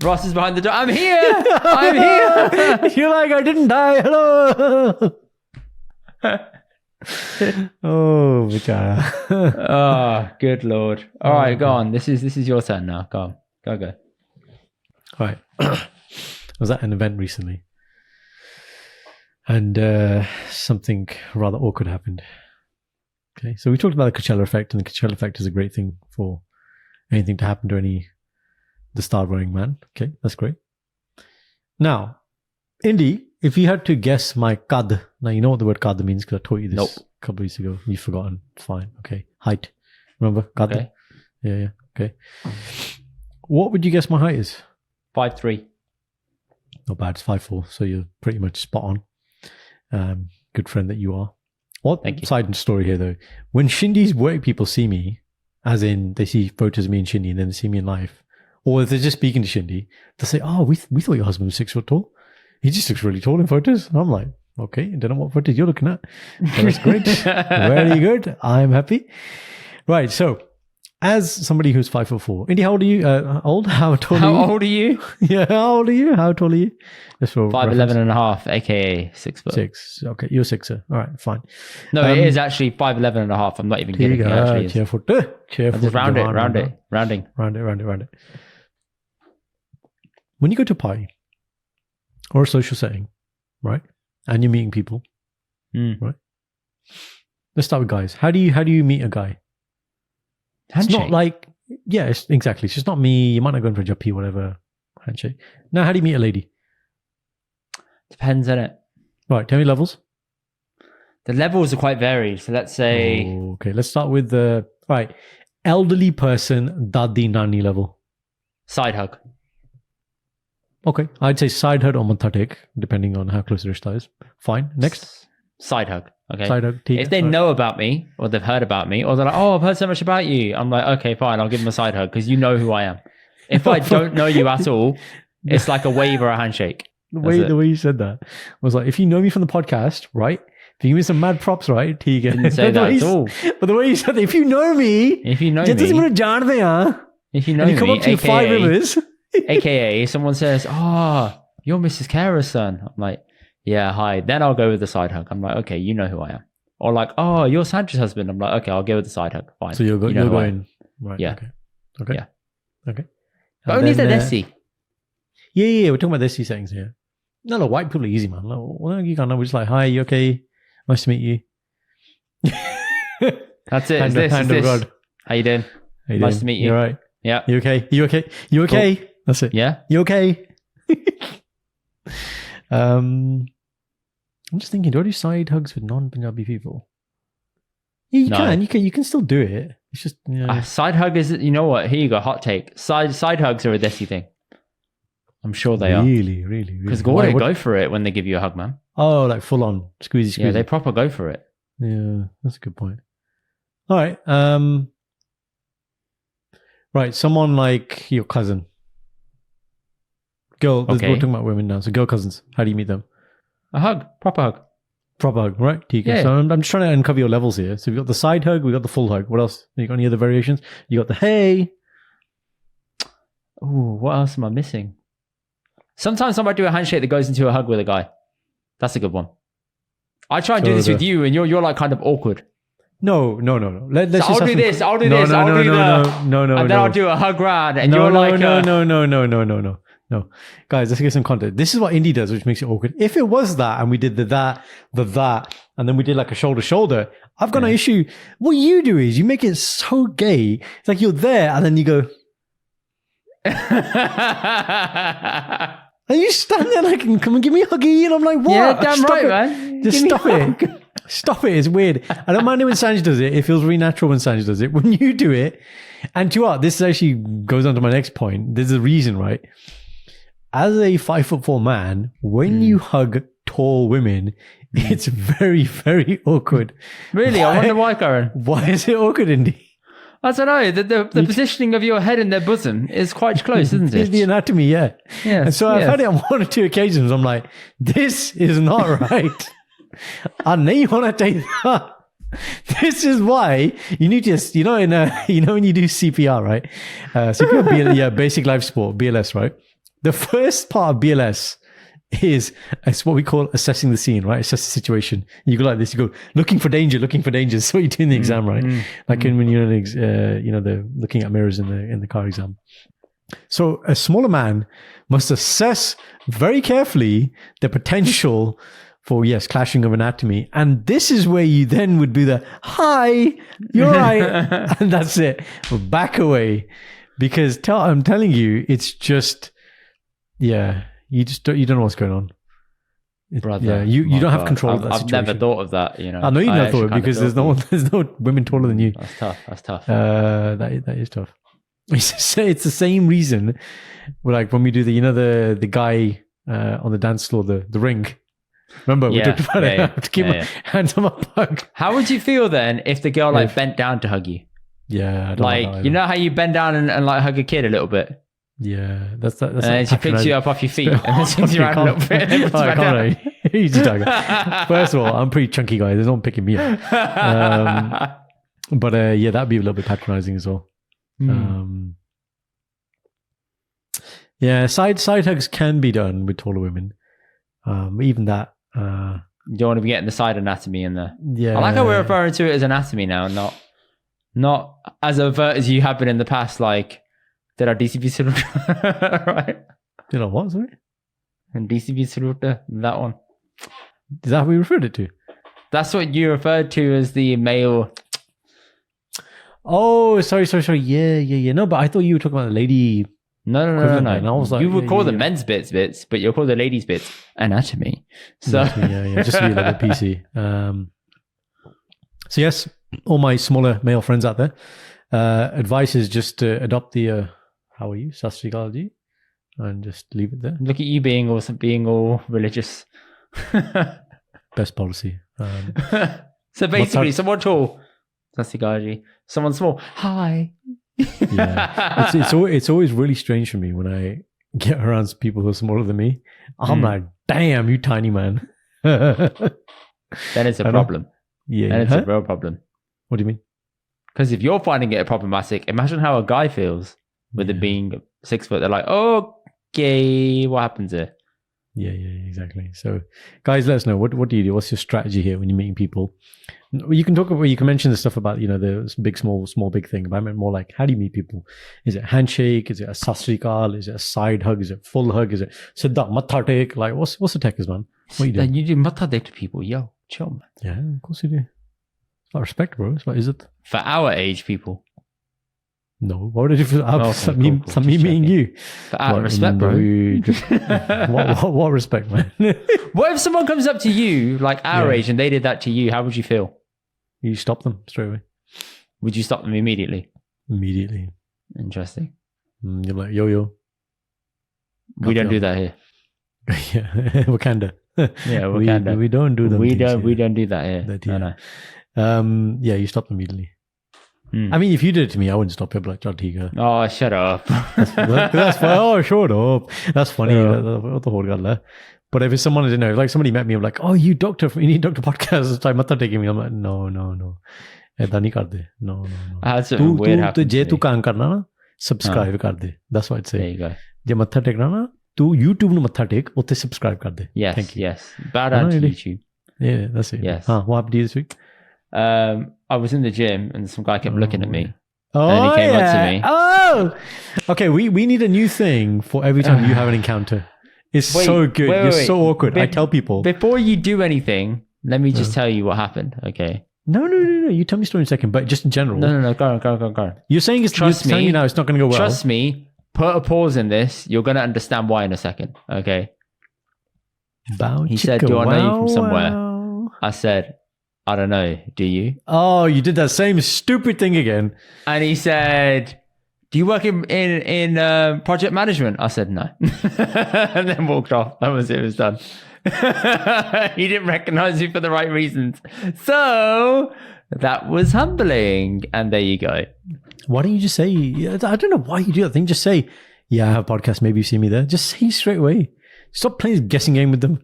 Speaker 2: Ross is behind the door. I'm here.
Speaker 1: You're like, I didn't die. Hello. Oh, bichara.
Speaker 2: Oh, good Lord. All right, go on. This is your turn now. Go on. Go.
Speaker 1: Right. I was at an event recently and something rather awkward happened. Okay, so we talked about the Coachella effect, and the Coachella effect is a great thing for anything to happen to the star-growing man. Okay, that's great. Now, Indy, if you had to guess my kad, now you know what the word kad means because I taught you this a couple of weeks ago. You've forgotten. Fine. Okay. Height. Remember? Kad?
Speaker 2: Okay.
Speaker 1: Yeah. Okay. What would you guess my height is?
Speaker 2: 5'3".
Speaker 1: Not bad. It's 5'4". So you're pretty much spot on. Good friend that you are. What
Speaker 2: Thank you.
Speaker 1: side story here though? When Shindy's work people see me, as in they see photos of me and Shindy and then they see me in life, or if they're just speaking to Shindy, they'll say, "Oh, we thought your husband was 6 foot tall. He just looks really tall in photos." And I'm like, "Okay, I don't know what photos you're looking at. But that's great. Very good. I'm happy." Right. So, as somebody who's 5'4", Indy, how old are you? How tall are you?
Speaker 2: How old are you?
Speaker 1: Yeah, how old are you? How tall are you? Just for
Speaker 2: 5'11 and a half, aka 6 foot.
Speaker 1: 6. Okay, you're 6er. All right, fine.
Speaker 2: No, it is actually 5'11 and a half. I'm not even kidding. It actually is.
Speaker 1: Cheerful.
Speaker 2: I'll just rounding.
Speaker 1: Round it. When you go to a party or a social setting, right, and you're meeting people, right? Let's start with guys. How do you meet a guy?
Speaker 2: Handshake.
Speaker 1: It's not like, exactly. It's just not me. You might not go in for a juppie, whatever. Handshake. Now, how do you meet a lady?
Speaker 2: Depends on it.
Speaker 1: Right, tell me levels.
Speaker 2: The levels are quite varied. So let's say...
Speaker 1: Okay, let's start with the... Right, elderly person, dadi, nani level.
Speaker 2: Side hug.
Speaker 1: Okay, I'd say side hug or mathatik, depending on how close the rishta is. Fine, next.
Speaker 2: Side hug. Okay.
Speaker 1: Side hug.
Speaker 2: If they know about me, or they've heard about me, or they're like, "Oh, I've heard so much about you," I'm like, "Okay, fine, I'll give them a side hug because you know who I am." If I don't know you at all, it's like a wave or a handshake.
Speaker 1: The way you said that was like, if you know me from the podcast, right? If you give me some mad props, right?
Speaker 2: Didn't say that at all.
Speaker 1: But the way you said that, if you know me,
Speaker 2: if you know
Speaker 1: me,
Speaker 2: and you
Speaker 1: come up to your 5 rivers,
Speaker 2: aka someone says, "Oh, you're Mrs. Kara's son." I'm like, "Yeah, hi." Then I'll go with the side hug. I'm like, "Okay, you know who I am." Or like, "Oh, you're Sandra's husband." I'm like, "Okay, I'll go with the side hug." Fine.
Speaker 1: So you're going right?
Speaker 2: Yeah.
Speaker 1: Okay.
Speaker 2: Yeah.
Speaker 1: Okay.
Speaker 2: But only the Desi.
Speaker 1: Yeah. We're talking about Desi settings here. No, white people are easy, man. Like, well, you can't know. We're just like, "Hi, you okay? Nice to meet you."
Speaker 2: That's it.
Speaker 1: Hand of God.
Speaker 2: How you doing? Nice to meet you.
Speaker 1: You're right.
Speaker 2: Yeah.
Speaker 1: You okay? You okay? Cool. That's it.
Speaker 2: Yeah.
Speaker 1: You okay? I'm just thinking, do I do side hugs with non-Punjabi people? Yeah, you can still do it. It's just
Speaker 2: side hug is, you know what? Here you go, hot take. Side hugs are a Desi thing. I'm sure they are.
Speaker 1: Really.
Speaker 2: Because go for it when they give you a hug, man.
Speaker 1: Oh, like full on squeezy.
Speaker 2: Yeah, they proper go for it.
Speaker 1: Yeah, that's a good point. All right. Right, someone like your cousin. Girl,
Speaker 2: Okay.
Speaker 1: We're talking about women now. So girl cousins, how do you meet them?
Speaker 2: A hug, proper hug.
Speaker 1: Proper hug, right?
Speaker 2: Yeah.
Speaker 1: So I'm just trying to uncover your levels here. So we've got the side hug, we've got the full hug. What else? You got any other variations? You got the hey.
Speaker 2: Oh, what else am I missing? Sometimes I might do a handshake that goes into a hug with a guy. That's a good one. I try and do this with you, and you're like kind of awkward.
Speaker 1: No.
Speaker 2: I'll do this. And then I'll do a hug round, and you're like,
Speaker 1: No. Guys, let's get some content. This is what Indy does, which makes it awkward. If it was that, and we did the that, and then we did like a shoulder, I've got no issue. What you do is you make it so gay. It's like you're there, and then you go, and you stand there like, "Come and give me a huggy," and I'm like, "What?"
Speaker 2: Yeah, damn
Speaker 1: stop
Speaker 2: right,
Speaker 1: it.
Speaker 2: man.
Speaker 1: Just stop it. Stop it. It's weird. I don't mind it when Sanj does it. It feels really natural when Sanj does it. When you do it, and to what, this actually goes on to my next point. There's a reason, right? As a 5'4" man, when you hug tall women, it's very, very awkward.
Speaker 2: Really? I wonder why, Karan.
Speaker 1: Why is it awkward, Indy?
Speaker 2: I don't know. The positioning of your head in their bosom is quite close, isn't it?
Speaker 1: It's the anatomy, yeah.
Speaker 2: Yeah.
Speaker 1: And so I've had it on 1 or 2 occasions. I'm like, this is not right. I nahi hona chahiye. This is why you need to, when you do CPR, right? CPR, basic life support, BLS, right? The first part of BLS is what we call assessing the scene, right? Assess the situation. You go like this, you go looking for danger. So you do in the exam, right? Like when you're in, the looking at mirrors in the car exam. So a smaller man must assess very carefully the potential for, clashing of anatomy. And this is where you then would do the, "Hi, you're right." And that's it. Back away. Because I'm telling you, it's just, you don't know what's going on.
Speaker 2: Brother,
Speaker 1: you don't have control of that
Speaker 2: I've
Speaker 1: situation.
Speaker 2: never thought of that,
Speaker 1: I know you never thought of it because there's no women taller than you.
Speaker 2: That's tough.
Speaker 1: That is tough. It's the same reason, like when we do the guy on the dance floor, the ring, Remember, we
Speaker 2: Yeah,
Speaker 1: talked about it. I
Speaker 2: yeah,
Speaker 1: have to keep my hands on my pug.
Speaker 2: How would you feel then if the girl like bent down to hug you?
Speaker 1: Yeah, I don't
Speaker 2: Like,
Speaker 1: know
Speaker 2: you know how you bend down and like hug a kid a little bit?
Speaker 1: Yeah, that's
Speaker 2: And then she picks you up off your feet and then swings you around a little bit. And then puts you back down.
Speaker 1: Easy tiger. First of all, I'm a pretty chunky guy. There's no one picking me up. But yeah, that'd be a little bit patronizing as well. Yeah, side hugs can be done with taller women. Even that.
Speaker 2: You don't want to be getting the side anatomy in there.
Speaker 1: Yeah,
Speaker 2: I like how we're referring to it as anatomy now, not as overt as you have been in the past. Like, did our DCB salute? Right?
Speaker 1: You know what? Sorry,
Speaker 2: And DCB salute, that one.
Speaker 1: Is that how we referred it to?
Speaker 2: That's what you referred to as the male.
Speaker 1: Oh, sorry. Yeah. No, but I thought you were talking about the lady.
Speaker 2: No.
Speaker 1: And I was like,
Speaker 2: you would call the men's bits, but you'll call the ladies' bits anatomy. So
Speaker 1: yeah, just to be a little bit PC. So yes, all my smaller male friends out there, advice is just to adopt the how are you, Sastrikal, and just leave it there.
Speaker 2: Look at you being all religious.
Speaker 1: Best policy.
Speaker 2: So basically, someone tall, Sastrikal, someone small, hi.
Speaker 1: Yeah, it's always really strange for me when I get around people who are smaller than me. I'm like, damn, you tiny man.
Speaker 2: Then it's a problem.
Speaker 1: Yeah,
Speaker 2: and it's a real problem.
Speaker 1: What do you mean?
Speaker 2: Because if you're finding it problematic, imagine how a guy feels with it being 6 foot. They're like, okay, what happens here?
Speaker 1: Yeah, exactly. So, guys, let us know. What do you do? What's your strategy here when you're meeting people? You can talk about, you can mention the stuff about, the big, small, big thing. But I meant more like, how do you meet people? Is it handshake? Is it a sastrikal? Is it a side hug? Is it full hug? Is it siddha matha tek? Like, what's the technique, man? What are you doing?
Speaker 2: You do matha tek to people. Yo, chill, man.
Speaker 1: Yeah, of course you do. It's not respect, bro. It's what is it?
Speaker 2: For our age people.
Speaker 1: No, what did you feel? Me meeting you.
Speaker 2: For our respect, bro.
Speaker 1: What respect, man?
Speaker 2: What if someone comes up to you, like our age, and they did that to you? How would you feel?
Speaker 1: You stop them straight away.
Speaker 2: Would you stop them immediately?
Speaker 1: Immediately.
Speaker 2: Interesting.
Speaker 1: You're like, yo.
Speaker 2: We don't do that here.
Speaker 1: Yeah, Wakanda.
Speaker 2: Yeah, Wakanda.
Speaker 1: We don't do them.
Speaker 2: We don't do that here. No.
Speaker 1: Yeah, you stop immediately. I mean, if you did it to me, I wouldn't stop it. But like,
Speaker 2: oh, shut up.
Speaker 1: That's funny. Oh, shut up. That's funny. What the whole guy. But if it's someone I didn't know, like somebody met me, I'm like, oh, you doctor from Indian Doctor Podcast. It's like, matha taking me. I'm like, no. ऐसा नहीं कर दे. No. तू जे तू काम करना ना, subscribe कर दे. That's what I'd say.
Speaker 2: There you go.
Speaker 1: जे मत्था टेकना ना, तू YouTube ਨੂੰ मत्था टेक, उत्ते subscribe कर दे.
Speaker 2: Yes.
Speaker 1: Thank you.
Speaker 2: Yes. Bow down to YouTube.
Speaker 1: Yeah, that's it.
Speaker 2: Yes.
Speaker 1: What happened to you this week?
Speaker 2: I was in the gym and some guy kept looking at me.
Speaker 1: Oh,
Speaker 2: and he came up to me.
Speaker 1: Oh, okay. We need a new thing for every time you have an encounter. It's so good. You're so awkward. I tell people.
Speaker 2: Before you do anything, let me just tell you what happened, okay?
Speaker 1: No. You tell me a story in a second, but just in general.
Speaker 2: No. Go on.
Speaker 1: You're saying it's
Speaker 2: Trust me.
Speaker 1: Telling you now it's not going to go well.
Speaker 2: Trust me. Put a pause in this. You're going to understand why in a second, okay? He said, do I know you from somewhere? I said, I don't know. Do you?
Speaker 1: Oh, you did that same stupid thing again.
Speaker 2: And he said, do you work in project management? I said, no. And then walked off. That was it. It was done. He didn't recognize me for the right reasons. So that was humbling. And there you go.
Speaker 1: Why don't you just say, I don't know why you do that thing. Just say, yeah, I have a podcast. Maybe you see me there. Just say straight away. Stop playing this guessing game with them.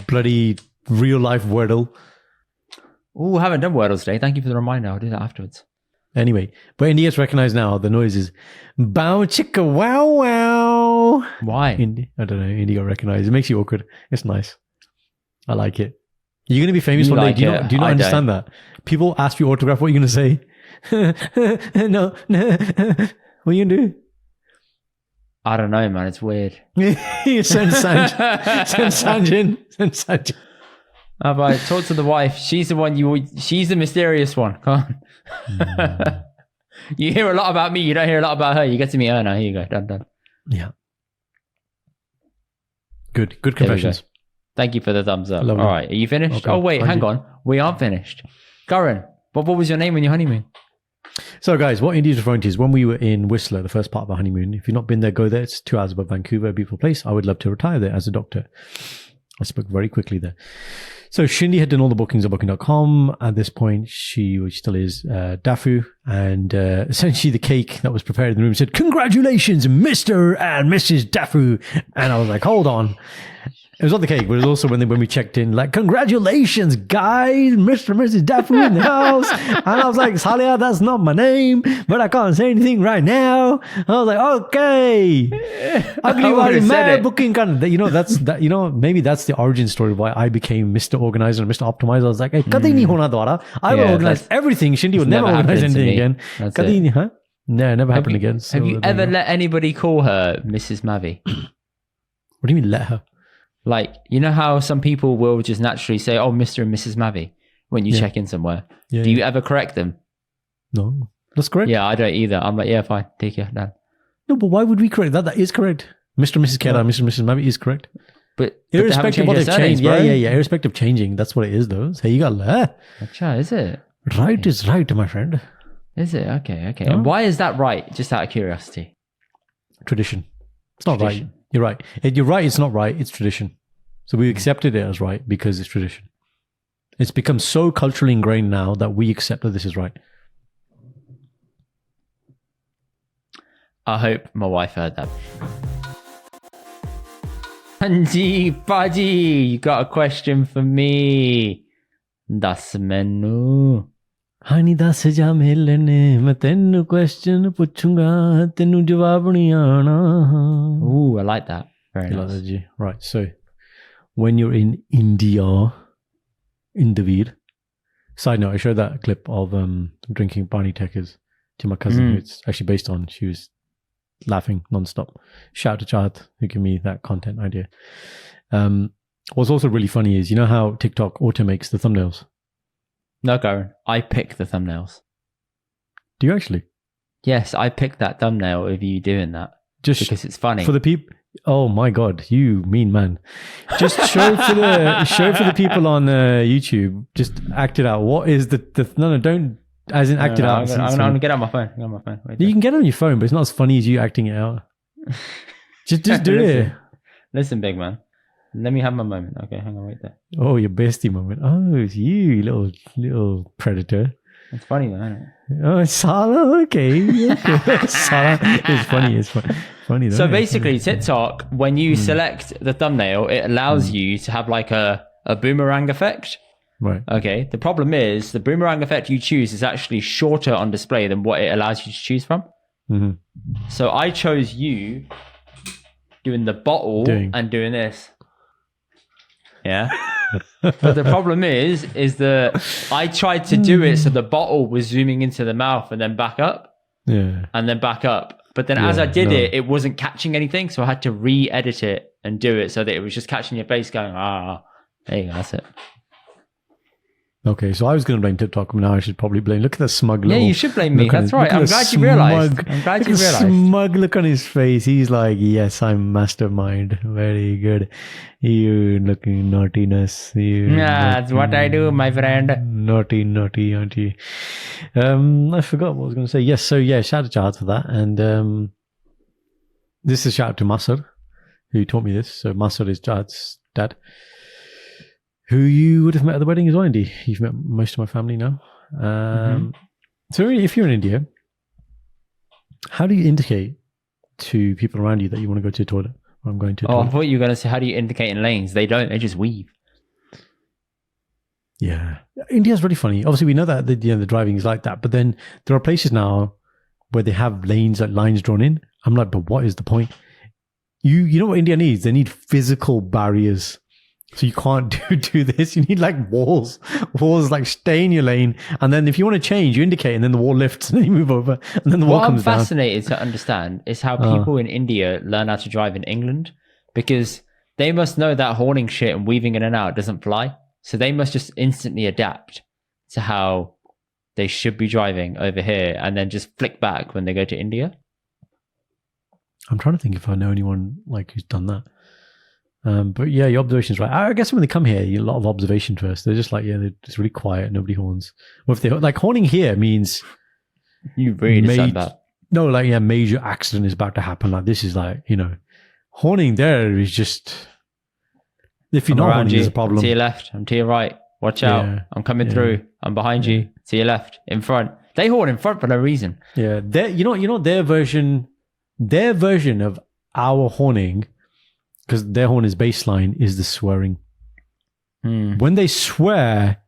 Speaker 1: Bloody real life Wordle.
Speaker 2: Oh, I haven't done Wordle today. Thank you for the reminder. I'll do that afterwards.
Speaker 1: Anyway, but Indy gets recognized now. The noise is bow chicka wow wow.
Speaker 2: Why?
Speaker 1: Indy, I don't know. Indy got recognized. It makes you awkward. It's nice. I like it. You're going to be famous one day. Do you not understand that? People ask for your autograph. What are you going to say? No. What are you going to do?
Speaker 2: I don't know, man. It's weird.
Speaker 1: Send Sanjin.
Speaker 2: But I talked to the wife. She's the one she's the mysterious one. Come on. You hear a lot about me. You don't hear a lot about her. You get to meet her now. Here you go. Done.
Speaker 1: Yeah. Good confessions.
Speaker 2: Thank you for the thumbs up.
Speaker 1: Lovely.
Speaker 2: All right. Are you finished?
Speaker 1: Okay.
Speaker 2: Oh, wait. Hang on. We aren't finished. Karan, what was your name on your honeymoon?
Speaker 1: So, guys, what Indy's referring to is when we were in Whistler, the first part of our honeymoon. If you've not been there, go there. It's 2 hours above Vancouver, a beautiful place. I would love to retire there as a doctor. I spoke very quickly there. So Shindy had done all the bookings on booking.com. At this point, which still is, Dafu. And essentially the cake that was prepared in the room said, "Congratulations, Mr. and Mrs. Dafu." And I was like, hold on. It was on the cake, but it was also when we checked in, like, "Congratulations, guys, Mr. and Mrs. Dafu in the house." And I was like, "Salia, that's not my name, but I can't say anything right now." I was like, "Okay." Booking maybe that's the origin story of why I became Mr. Organizer and Mr. Optimizer. I was like, "Hey, kadi nahi hona doara. I will organize everything. Shindy will never organize anything again." Kadi nahi, huh? No, it never happened again. So
Speaker 2: have you ever let anybody call her Mrs. Mavi?
Speaker 1: What do you mean, let her?
Speaker 2: Like, you know how some people will just naturally say, "Oh, Mr. and Mrs. Mavi," when you check in somewhere. Do you ever correct them?
Speaker 1: No, that's correct.
Speaker 2: Yeah, I don't either. I'm like, yeah, fine, take care, Dan.
Speaker 1: No, but why would we correct that? That is correct. Mr. and Mrs. Kera, Mr. and Mrs. Mavi is correct.
Speaker 2: But
Speaker 1: irrespective of what they've changed. Yeah. Irrespective of changing, that's what it is, though. So you got
Speaker 2: is it?
Speaker 1: Right is right, my friend.
Speaker 2: Is it? Okay. No? And why is that right? Just out of curiosity.
Speaker 1: Tradition. It's not right. You're right. You're right. It's not right. It's tradition. So we accepted it as right because it's tradition. It's become so culturally ingrained now that we accept that this is right.
Speaker 2: I hope my wife heard that. Anji, Paji, you got a question for me? Das menu.
Speaker 1: Hani das ja milne, main tenu question puchunga, tenu jawab nahi aana.
Speaker 2: Ooh, I like that. Very nice.
Speaker 1: Right, so when you're in India, in the Veer. Side note, I showed that clip of drinking pani tekkas to my cousin, who it's actually based on. She was laughing nonstop. Shout out to Chahat, who gave me that content idea. What's also really funny is, you know how TikTok auto makes the thumbnails?
Speaker 2: No, Karan, I pick the thumbnails.
Speaker 1: Do you actually?
Speaker 2: Yes, I picked that thumbnail of you doing that. Just because it's funny.
Speaker 1: For the people, oh my God, you mean man. Just show for the people on YouTube, just act it out. What is don't, as in act it out.
Speaker 2: I'm going to get on my phone.
Speaker 1: You can get it on your phone, but it's not as funny as you acting it out. Just do it.
Speaker 2: Listen, big man. Let me have my moment. Okay, hang on, wait there.
Speaker 1: Oh, your bestie moment. Oh, it's you, little predator.
Speaker 2: It's funny though, isn't it?
Speaker 1: Oh, Salah. Okay. Salah. It's funny though.
Speaker 2: So basically, TikTok, when you select the thumbnail, it allows you to have like a boomerang effect.
Speaker 1: Right.
Speaker 2: Okay. The problem is the boomerang effect you choose is actually shorter on display than what it allows you to choose from. Mm-hmm. So I chose you doing the bottle and doing this. Yeah. But the problem is that I tried to do it so the bottle was zooming into the mouth and then back up.
Speaker 1: Yeah.
Speaker 2: And then back up. But then as I did it wasn't catching anything. So I had to re-edit it and do it so that it was just catching your face going, there you go, that's it.
Speaker 1: Okay, so I was going to blame TikTok, but now I should probably blame. Look at the smug little...
Speaker 2: Yeah, you should blame me. That's right. I'm glad you realised.
Speaker 1: Smug look on his face. He's like, yes, I'm mastermind. Very good. You looking naughtiness.
Speaker 2: That's what I do, my friend.
Speaker 1: Naughty, aren't you? I forgot what I was going to say. Yes, so yeah, shout out to Jahad for that. And this is a shout out to Masar, who taught me this. So Masar is Jahad's dad, who you would have met at the wedding as well, Indy. You've met most of my family now. So if you're in India, how do you indicate to people around you that you want to go to the toilet? Or I'm going to the toilet?
Speaker 2: I thought you were going to say, how do you indicate in lanes? They don't. They just weave.
Speaker 1: Yeah. India's really funny. Obviously, we know that the driving is like that. But then there are places now where they have lanes, like lines drawn in. I'm like, but what is the point? You know what India needs? They need physical barriers. So you can't do this. You need like walls like stay in your lane. And then if you want to change, you indicate and then the wall lifts and then you move over and then the wall comes down.
Speaker 2: What I'm fascinated to understand is how people in India learn how to drive in England, because they must know that horning shit and weaving in and out doesn't fly. So they must just instantly adapt to how they should be driving over here and then just flick back when they go to India.
Speaker 1: I'm trying to think if I know anyone like who's done that. But yeah, your observation's right. I guess when they come here, a lot of observation first. They're just like, they're just really quiet. Nobody horns. Well, if they like horning here means
Speaker 2: you really said that.
Speaker 1: No, like major accident is about to happen. Like this is like horning there is just If you're
Speaker 2: I'm
Speaker 1: not
Speaker 2: around
Speaker 1: horny,
Speaker 2: you.
Speaker 1: there's a
Speaker 2: I'm
Speaker 1: problem.
Speaker 2: to your left. I'm to your right. Watch out.
Speaker 1: Yeah.
Speaker 2: I'm coming
Speaker 1: Yeah.
Speaker 2: through. I'm behind you. To your left. In front. They horn in front for no reason.
Speaker 1: Yeah, their version of our horning, because their horn is baseline, is the swearing. When they swear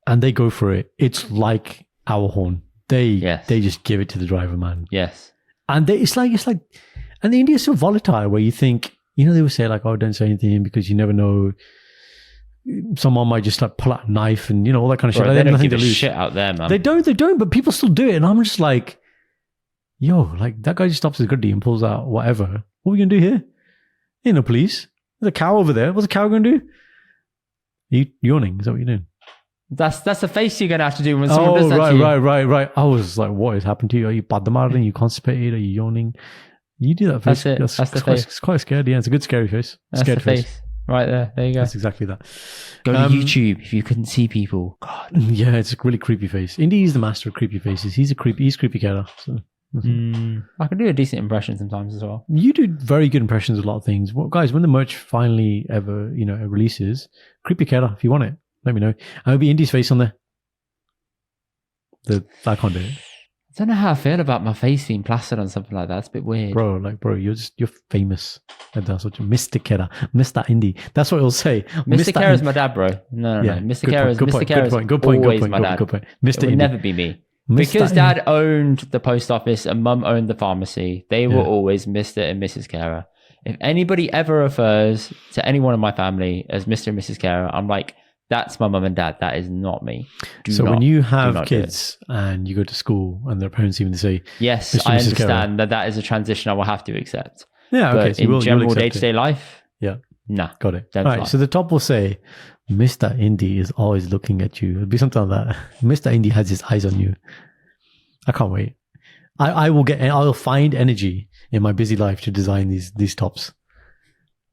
Speaker 1: and they go for it, it's like our horn. They just give it to the driver, man.
Speaker 2: Yes.
Speaker 1: And it's like, and the India's so volatile where you think, they would say like, oh, don't say anything because you never know. Someone might just like pull out a knife and all that kind of shit.
Speaker 2: Bro,
Speaker 1: They
Speaker 2: they
Speaker 1: have
Speaker 2: don't
Speaker 1: nothing
Speaker 2: give
Speaker 1: to
Speaker 2: a
Speaker 1: lose.
Speaker 2: shit out there, man.
Speaker 1: They don't, but people still do it. And I'm just like, yo, like that guy just stops his goodie and pulls out whatever. What are we going to do here? Ain't no police. There's a cow over there. What's a cow going to do? You yawning. Is that what you're doing?
Speaker 2: That's the face you're going to have to do when someone does that to you.
Speaker 1: Right. I was like, what has happened to you? Are you padamaran? Are you constipated? Are you yawning? You do that face.
Speaker 2: That's it. That's the face.
Speaker 1: It's quite scared. Yeah, it's a good scary face.
Speaker 2: That's
Speaker 1: Scared
Speaker 2: the face. Right there. There you go.
Speaker 1: That's exactly that.
Speaker 2: Go to YouTube if you couldn't see people. God.
Speaker 1: Yeah, it's a really creepy face. Indy is the master of creepy faces. He's creepy Kera. So.
Speaker 2: I can do a decent impression sometimes as well.
Speaker 1: You do very good impressions of a lot of things. Well, guys, when the merch finally ever, releases, creepy Kera, if you want it, let me know. I'll be Indy's face on there. I can't do it.
Speaker 2: I don't know how I feel about my face being plastered on something like that. It's a bit weird.
Speaker 1: Bro, you're famous. That's what Mr. Kera, Mr. Indy. That's what he'll say.
Speaker 2: Mr. Kera's my dad, bro. No. Mr. Kera's always my dad.
Speaker 1: Good point.
Speaker 2: It
Speaker 1: Mr.
Speaker 2: would
Speaker 1: Indy.
Speaker 2: never be me.
Speaker 1: Mr.
Speaker 2: Because dad owned the post office and mum owned the pharmacy, they were always Mr. and Mrs. Kera. If anybody ever refers to anyone in my family as Mr. and Mrs. Kera, I'm like, that's my mum and dad. That is not me.
Speaker 1: When you have kids and you go to school and their parents even say,
Speaker 2: yes,
Speaker 1: Mr.
Speaker 2: I
Speaker 1: Mrs.
Speaker 2: understand that is a transition I will have to accept.
Speaker 1: Yeah, okay.
Speaker 2: But in general day-to-day life, nah.
Speaker 1: Got it.
Speaker 2: All
Speaker 1: right, so the top will say, Mr. Indy is always looking at you. It'll be something like that. Mr. Indy has his eyes on you. I can't wait. I'll find energy in my busy life to design these tops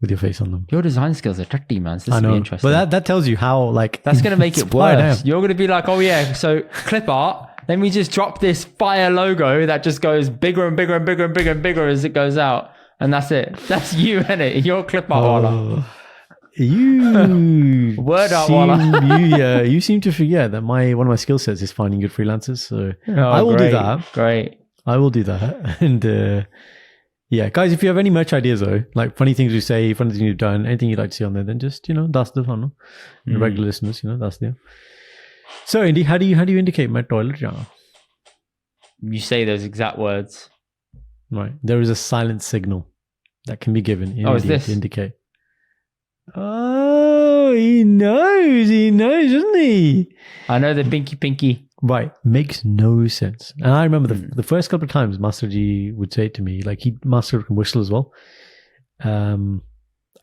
Speaker 1: with your face on them.
Speaker 2: Your design skills are tricky, man. So this
Speaker 1: I know,
Speaker 2: will be interesting.
Speaker 1: but that tells you how
Speaker 2: that's going to make it worse. You're going to be like, oh yeah, so clip art. Then we just drop this fire logo that just goes bigger and bigger and bigger and bigger and bigger as it goes out, and that's it. That's you, innit? You're clip art wala.
Speaker 1: You
Speaker 2: word art wala.
Speaker 1: You seem to forget that one of my skill sets is finding good freelancers. So I will do that.
Speaker 2: Great.
Speaker 1: I will do that. And yeah, guys, if you have any merch ideas though, like funny things you say, funny things you've done, anything you'd like to see on there, then just that's the fun. The regular listeners, that's the. So Indy, how do you indicate my toilet?
Speaker 2: You say those exact words.
Speaker 1: Right. There is a silent signal that can be given in Indy to indicate. Oh, he knows, doesn't he?
Speaker 2: I know the pinky.
Speaker 1: Right. Makes no sense. And I remember the first couple of times Masterji would say it to me, like Master can whistle as well. I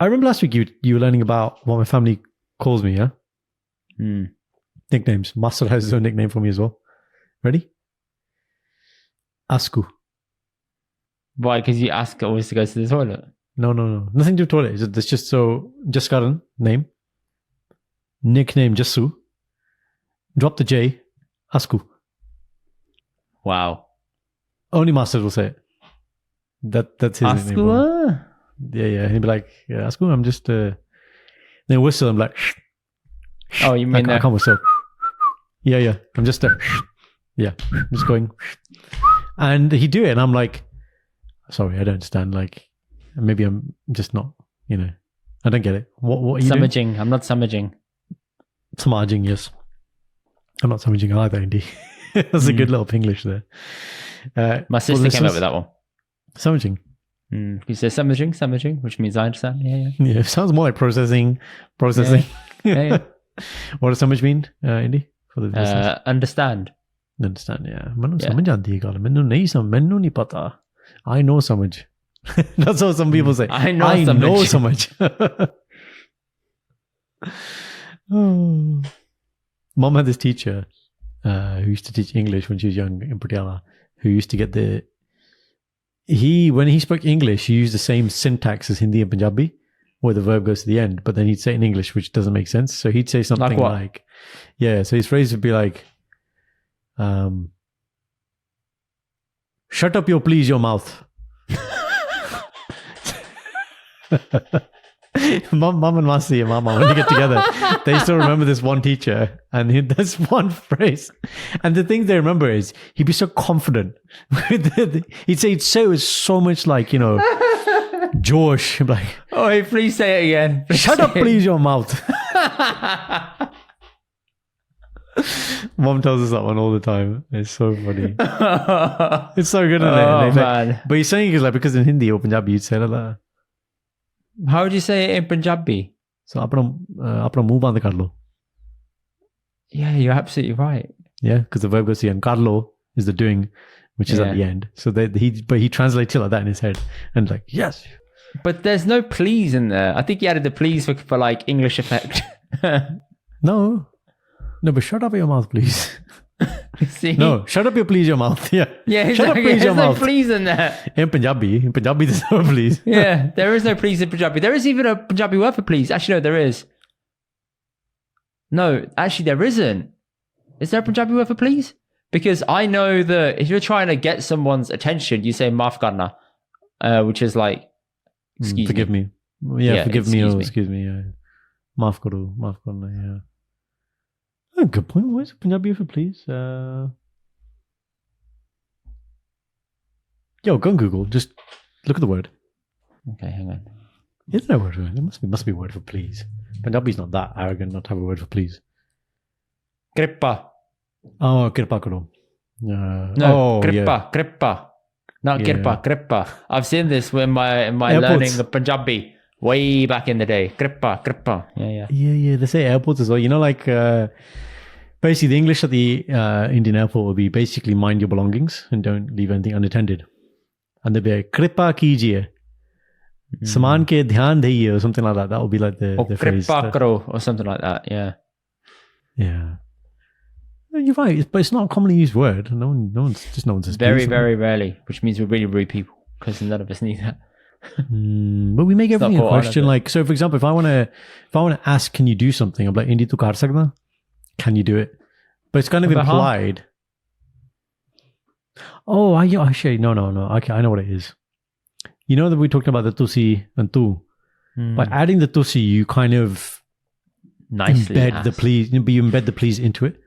Speaker 1: remember last week you were learning about what my family calls me, yeah? Nicknames. Master has his own nickname for me as well. Ready? Asku.
Speaker 2: Why? Because you ask always to go to the toilet.
Speaker 1: No. Nothing to do with toilet. It's just just Karan, name. Nickname Jasu. Drop the J. Asku.
Speaker 2: Wow.
Speaker 1: Only Master will say it. That's his nickname.
Speaker 2: Asku?
Speaker 1: Yeah. He'd be like, yeah, Asku, I'm just then whistle, I'm like,
Speaker 2: oh, you mean
Speaker 1: I can't whistle. Yeah. I'm just yeah. I'm just going. And he'd do it, and I'm like, sorry, I don't understand. Like, maybe I'm just not, I don't get it. What are you doing?
Speaker 2: Samajing. I'm not samajing.
Speaker 1: Samajing, yes. I'm not samajing either, Indy. That's a good little Pinglish there.
Speaker 2: My sister came up with that one.
Speaker 1: Samajing.
Speaker 2: You say samajing, which means I understand. Yeah.
Speaker 1: Yeah, it sounds more like processing.
Speaker 2: Yeah.
Speaker 1: What does samaj mean, Indy? For the listeners?
Speaker 2: Understand.
Speaker 1: Understand, yeah. Mainu samajh aandi hai gaal. Mainu nahi pata. I know samajh. That's how some people say. I know samajh. Oh. Mom had this teacher who used to teach English when she was young in Patiala, who used to get when he spoke English, he used the same syntax as Hindi and Punjabi, where the verb goes to the end, but then he'd say it in English, which doesn't make sense. So he'd say something like so his phrase would be like, shut up your mouth. Mum and Masi and Mama, when they get together, they still remember this one teacher and there's one phrase. And the thing they remember is he'd be so confident. He'd say it was so much like, you know, Josh. Like,
Speaker 2: oh, hey, please say it again.
Speaker 1: Shut up, please, your mouth. Mom tells us that one all the time. It's so funny. It's so good, isn't it?
Speaker 2: Oh,
Speaker 1: Like,
Speaker 2: man.
Speaker 1: but he's saying it's like because in Hindi or Punjabi you'd say like that.
Speaker 2: How would you say it in Punjabi?
Speaker 1: So apna muh band kar lo.
Speaker 2: Yeah, you're absolutely right.
Speaker 1: Yeah, because the verb goes to the end. Kar lo is the doing, which is at the end. So he translates it like that in his head, and like yes.
Speaker 2: But there's no please in there. I think he added the please for like English effect.
Speaker 1: No, but shut up your mouth, please.
Speaker 2: See?
Speaker 1: No, shut up your please your mouth. Yeah.
Speaker 2: Yeah,
Speaker 1: shut up please your
Speaker 2: there's no
Speaker 1: mouth.
Speaker 2: please in there.
Speaker 1: In Punjabi there's no please.
Speaker 2: Yeah, there is no please in Punjabi. There is even a Punjabi word for please. Actually, no, there is. No, actually, there isn't. Is there a Punjabi word for please? Because I know that if you're trying to get someone's attention, you say maaf karna, which is like,
Speaker 1: Forgive me. Yeah, forgive me or excuse me. Yeah. Maaf karna, yeah. Oh, good point. What is Punjabi for please? Yo, go on Google. Just look at the word.
Speaker 2: Okay, hang on.
Speaker 1: Is there a word for it? There must be a word for please. Punjabi's not that arrogant not to have a word for please.
Speaker 2: Kripa.
Speaker 1: Oh, kirpa karo.
Speaker 2: No, kripa. Not kirpa. I've seen this in my learning of Punjabi way back in the day. Kripa. Yeah.
Speaker 1: Yeah. They say airports as well. You know, like basically the English at the Indian airport will be basically mind your belongings and don't leave anything unattended. And they'll be like, kripa kijiye. Saman ke dhyan deiye or something like that. That will be like the phrase.
Speaker 2: Kripa karo or something like that. Yeah.
Speaker 1: Yeah. You're right, but it's not a commonly used word. No one says
Speaker 2: very,
Speaker 1: please,
Speaker 2: very rarely, which means we're really rude people because none of us need that.
Speaker 1: But we make everything a question. Like, so for example, if I want to ask, can you do something? I'm like, Indy, tu kar sakda? Can you do it? But it's kind of implied. Oh, actually, no. Okay, I know what it is. You know that we talked about the tusi and tu. By adding the tusi, you kind of
Speaker 2: nicely
Speaker 1: embed the please. You embed the please into it.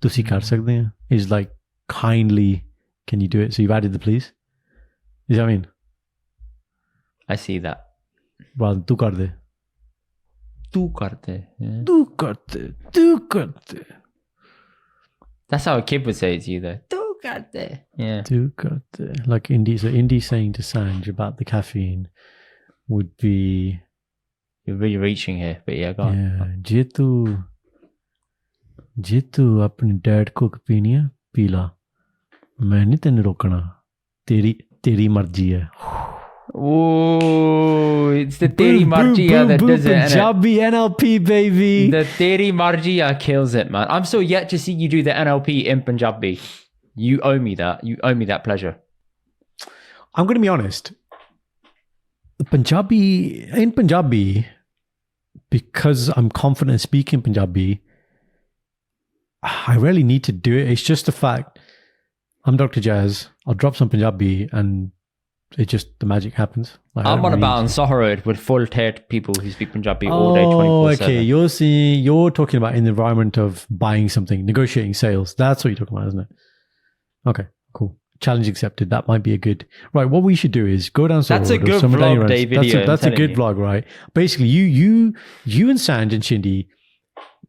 Speaker 1: Tusi kar sakde hain is like kindly, can you do it? So you've added the please. You know what I mean?
Speaker 2: I see that.
Speaker 1: Rather tu kar de.
Speaker 2: Tu karte. Yeah.
Speaker 1: Tu karte.
Speaker 2: That's how a kid would say it to you though. Tu karte. Yeah.
Speaker 1: Tu karte. Like Indy. So Indy saying to Sanj about the caffeine would be.
Speaker 2: You're really reaching here, but yeah, go on.
Speaker 1: Yeah. जे तू अपने dad को पीनी है P ला मैं नहीं तेन रोकना तेरी मर्जी है
Speaker 2: Oh, it's the Teri Marjiya that does it.
Speaker 1: Punjabi NLP, baby.
Speaker 2: The Teri Marjiya kills it, man. I'm still yet to see you do the NLP in Punjabi. You owe me that. You owe me that pleasure.
Speaker 1: I'm going to be honest. In Punjabi, because I'm confident speaking Punjabi, I really need to do it. It's just the fact I'm Dr. Jazz. I'll drop some Punjabi and the magic happens. Like,
Speaker 2: I'm on about on Soharod with full tired people who speak Punjabi all day, 24/7.
Speaker 1: Okay. You're talking about in the environment of buying something, negotiating sales. That's what you're talking about, isn't it? Okay, cool. Challenge accepted. That might be a good. Right, what we should do is go down.
Speaker 2: That's a good vlog day video.
Speaker 1: That's a good vlog, right? Basically, you and Sanj and Shindy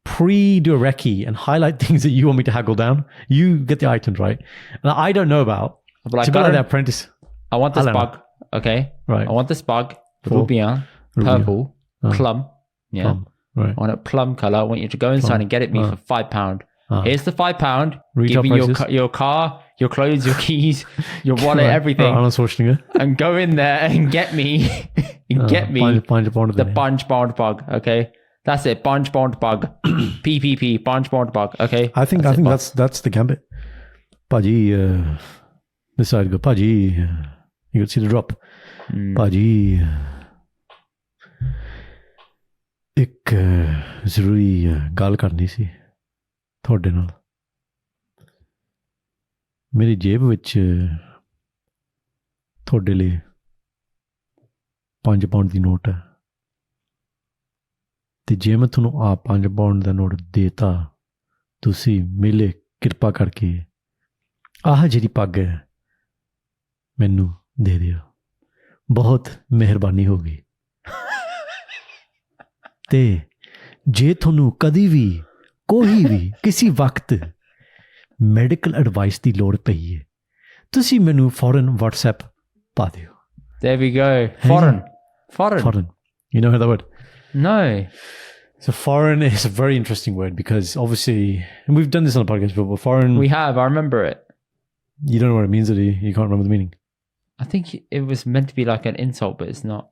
Speaker 1: do a recce and highlight things that you want me to haggle down. You get the items, right? And I don't know about.
Speaker 2: Like,
Speaker 1: it's a bit like the apprentice.
Speaker 2: I want this bug. Okay.
Speaker 1: Right.
Speaker 2: I want this bug. Rubian. Purple. Plum. Yeah.
Speaker 1: Plum. Right.
Speaker 2: I want a plum color. I want you to go inside and get it me for £5. Here's the £5.
Speaker 1: Retail
Speaker 2: Give me
Speaker 1: prices.
Speaker 2: your car, your clothes, your keys, your wallet, everything.
Speaker 1: Arnold Schwarzenegger.
Speaker 2: And go in there and get me the Bunch Bond bug. Okay. That's it. Bunch Bond bug. PPP. Bunch Bond bug. Okay.
Speaker 1: I think that's the gambit. Paji, this side go. Paji, you can see the drop. Paji, ਇੱਕ ਜ਼ਰੂਰੀ ਗੱਲ ਕਰਨੀ ਸੀ ਤੁਹਾਡੇ ਨਾਲ ਮੇਰੀ ਜੇਬ ਵਿੱਚ ਤੁਹਾਡੇ ਲਈ 5 ਪਾਉਂਡ ਦੀ ਨੋਟ ਹੈ ਤੇ ਜੇ ਮੈਂ ਤੁਹਾਨੂੰ ਆ 5 ਪਾਉਂਡ ਦਾ ਨੋਟ ਦੇਤਾ ਤੁਸੀਂ ਮੇਲੇ ਕਿਰਪਾ ਕਰਕੇ ਆਹ ਜਿਹੜੀ ਪੱਗ ਹੈ ਮੈਨੂੰ ਦੇ ਦਿਓ ਬਹੁਤ ਮਿਹਰਬਾਨੀ ਹੋਗੀ ਤੇ ਜੇ ਤੁਹਾਨੂੰ ਕਦੀ ਵੀ ਕੋਈ ਵੀ ਕਿਸੇ ਵਕਤ ਮੈਡੀਕਲ ਐਡਵਾਈਸ ਦੀ ਲੋੜ ਪਈ ਹੈ ਤੁਸੀਂ ਮੈਨੂੰ ਫੌਰਨ WhatsApp ਪਾ ਦਿਓ
Speaker 2: There we go. Foreign.
Speaker 1: You know that word?
Speaker 2: No.
Speaker 1: So foreign is a very interesting word because obviously, and we've done this on the podcast before, but foreign...
Speaker 2: We have. I remember it.
Speaker 1: You don't know what it means, or you can't remember the meaning?
Speaker 2: I think it was meant to be like an insult, but it's not.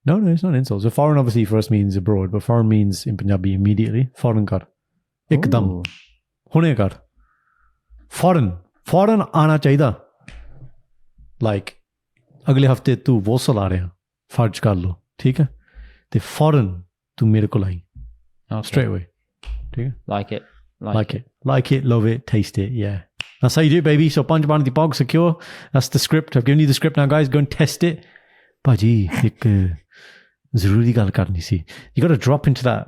Speaker 1: No, it's not an insult. So foreign obviously for us means abroad, but foreign means in Punjabi immediately. Foreign kar. Ekdam. Hune kar. Foreign aana chahida. Like, अगले हफ्ते तू वो ला रहे हैं फर्ज कर लो ठीक है ते फौरन तू मेरे को लाई straight away ठीक है like it love it taste it yeah that's how you do it baby so पंज पानी दी pog secure that's the script I've given you the script now guys go and test it भाजी एक ज़रूरी गल करनी सी you got to drop into that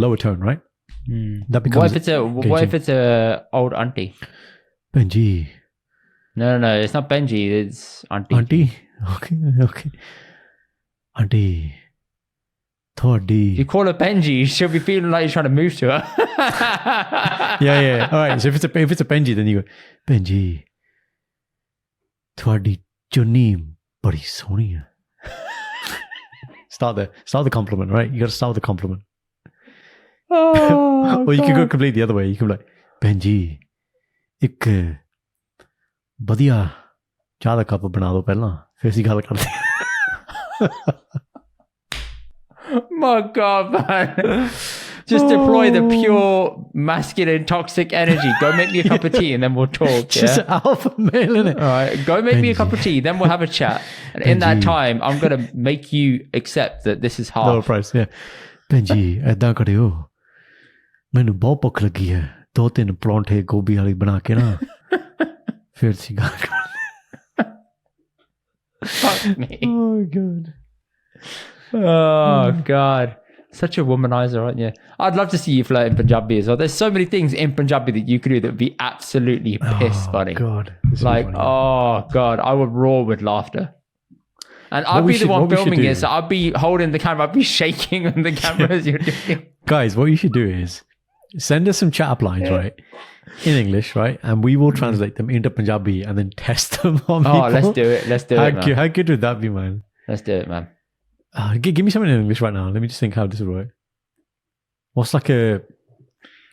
Speaker 1: lower tone right that becomes
Speaker 2: what if it's a old auntie
Speaker 1: Benji
Speaker 2: no it's not Benji it's auntie
Speaker 1: Okay. Auntie, Thodi.
Speaker 2: If you call her Benji, she'll be feeling like you're trying to move to her.
Speaker 1: Yeah. All right. So if it's a Benji, then you go, Benji, Thodi chunni badi soni hai. Start there. Start the compliment, right? You got to start with the compliment. Or you can go completely the other way. You can be like, Benji, ek badhiya ਚਾਹ ਦਾ cup ਬਣਾ ਦਿਓ ਪਹਿਲਾਂ ਫਿਰ ਅਸੀਂ ਗੱਲ ਕਰਦੇ
Speaker 2: My God, man. Just deploy the pure masculine toxic energy. Go make me a cup of tea and then we'll talk.
Speaker 1: Just alpha male, isn't it?
Speaker 2: All right, go make me a cup of tea, then we'll have a chat. And in that time, I'm going to make you accept that this is half.
Speaker 1: Lower price, yeah. Benji, ਏਦਾਂ ਕਰਿਓ ਮੈਨੂੰ ਬਹੁਤ ਭੁੱਖ ਲੱਗੀ ਹੈ 2-3 ਪਰੌਂਠੇ ਗੋਭੀ ਵਾਲੀ ਬਣਾ ਕੇ ਨਾ ਫਿਰ ਅਸੀਂ ਗੱਲ ਕਰਦੇ
Speaker 2: Fuck me.
Speaker 1: Oh
Speaker 2: God. Such a womanizer, aren't you? I'd love to see you flirt in Punjabi as well. There's so many things in Punjabi that you could do that would be absolutely piss funny.
Speaker 1: God.
Speaker 2: Like, oh God, I would roar with laughter. And I'd be the one filming it, so I'd be holding the camera, I'd be shaking on the camera as you're doing.
Speaker 1: Guys, what you should do is send us some chat up lines, right? In English, right? And we will translate them into Punjabi and then test them on people.
Speaker 2: Oh, let's do it, man.
Speaker 1: How good would that be, man?
Speaker 2: Let's do it, man.
Speaker 1: Give me something in English right now. Let me just think how this would work. What's like a,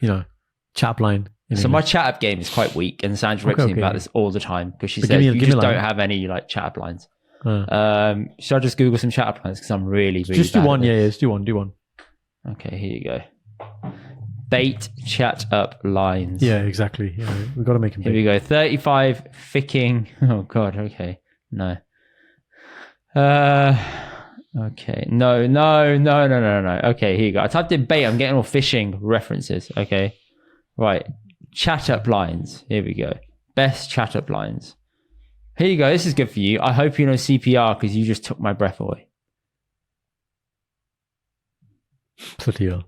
Speaker 1: chat up line?
Speaker 2: So English? My chat up game is quite weak, and Sandra rips me about this all the time because she says you just don't have any like chat up lines. Should I just Google some chat up lines because I'm really
Speaker 1: just do one. Yeah, just do one.
Speaker 2: Okay, here you go. Bait chat up lines.
Speaker 1: Yeah, exactly. Yeah, we've got to make them big.
Speaker 2: Here we go. 35 ficking. Oh God. Okay. No. Okay. No. Okay. Here you go. I typed in bait. I'm getting all fishing references. Okay. Right. Chat up lines. Here we go. Best chat up lines. Here you go. This is good for you. I hope you know CPR because you just took my breath away.
Speaker 1: Bloody hell.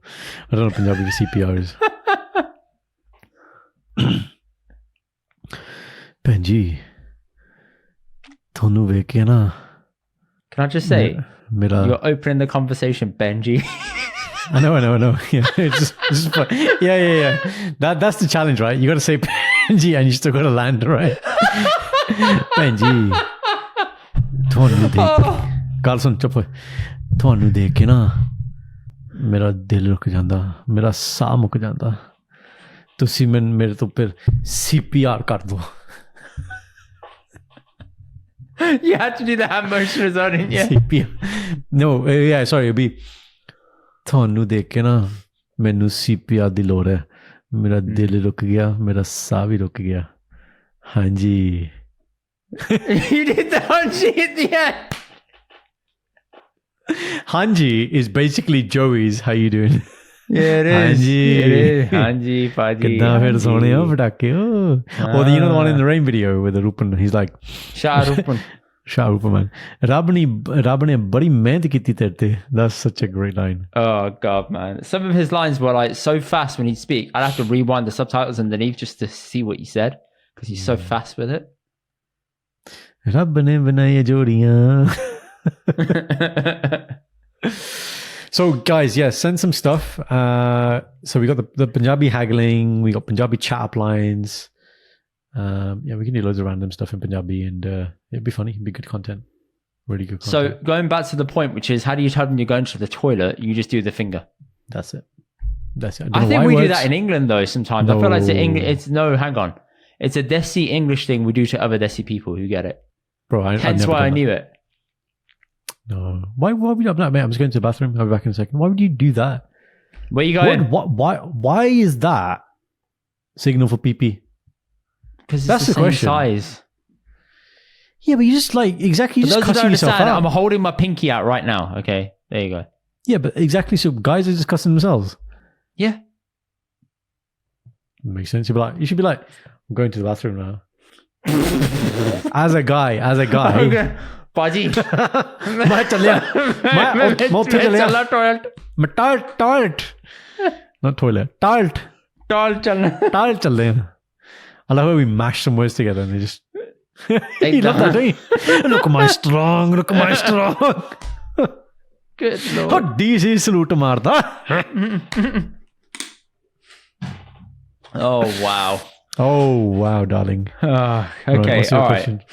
Speaker 1: I don't know Punjabi what CPR is. Benji, thonu ਵੇਖ ਕੇ ਨਾ
Speaker 2: Can I just say, you're opening the conversation, Benji.
Speaker 1: I know. Yeah, it's just fun. Yeah. That's the challenge, right? You got to say Benji and you still got to land, right? Benji, thonu ਦੇਖ ਗੱਲ ਸੁਣ ਚੁੱਪ ਤੁਹਾਨੂੰ ਦੇਖ ਕੇ ਨਾ ਮੇਰਾ ਦਿਲ ਰੁਕ ਜਾਂਦਾ ਮੇਰਾ ਸਾਹ ਮੁੱਕ ਜਾਂਦਾ ਤੁਸੀਂ ਮੇਰੇ ਤੋਂ ਫਿਰ CPR ਕਰ ਦਿਓ
Speaker 2: You had to do the hand motion as well, didn't you?
Speaker 1: CPR. No, yeah, sorry, it'd be ਤੁਹਾਨੂੰ ਦੇਖ ਕੇ ਨਾ ਮੈਨੂੰ CPR ਦੀ ਲੋੜ ਹੈ ਮੇਰਾ ਦਿਲ ਰੁਕ ਗਿਆ ਮੇਰਾ ਸਾਹ ਵੀ ਰੁਕ ਗਿਆ ਹਾਂਜੀ
Speaker 2: You did the Hanji at the end.
Speaker 1: Hanji is basically Joey's how you doing?
Speaker 2: Yeah, it is.
Speaker 1: Hanji.
Speaker 2: It is. Hanji, Paji.
Speaker 1: Kiddha fir sone ho patake. Oh, you know the one in the rain video with the Rupan? He's like,
Speaker 2: Shah Rupan.
Speaker 1: Shahrukh man. Rab ne badi mehnat ਕੀਤੀ ਤੇਰੇ ਤੇ. That's such a great line.
Speaker 2: Oh God, man! Some of his lines were like so fast when he'd speak. I'd have to rewind the subtitles underneath just to see what he said because he's so fast with it.
Speaker 1: Rab ne banaiye jodiyan. So guys, yeah, send some stuff. So we got the Punjabi haggling, we got Punjabi chat up lines. Yeah, we can do loads of random stuff in Punjabi, and it'd be funny. It'd be good content. Really good content.
Speaker 2: So going back to the point, which is, how do you tell them you're going to the toilet? You just do the finger.
Speaker 1: That's it. That's it.
Speaker 2: I think we do that in England though. Sometimes I feel like hang on. It's a Desi English thing we do to other Desi people who get it.
Speaker 1: Bro,
Speaker 2: hence why I knew it.
Speaker 1: No. Why would you? No, mate, I'm just going to the bathroom. I'll be back in a second. Why would you do that?
Speaker 2: Where you going?
Speaker 1: Why is that signal for pee-pee?
Speaker 2: Because it's the same size.
Speaker 1: Yeah, but you just like exactly. You just cussing yourself out.
Speaker 2: I'm holding my pinky out right now. Okay, there you go.
Speaker 1: Yeah, but exactly. So guys are just cussing themselves.
Speaker 2: Yeah,
Speaker 1: makes sense. You should be like, I'm going to the bathroom now. as a guy.
Speaker 2: Okay. Baji.
Speaker 1: मैं चलिया मैं उत्थे चलिया toilet not toilet toilet चल रहे हैं. I love how we mash some words together and they just you love that, don't you? Look at my strong.
Speaker 2: Good Lord.
Speaker 1: How DC salute मारता. Oh wow, darling.
Speaker 2: Okay,
Speaker 1: right,
Speaker 2: all right.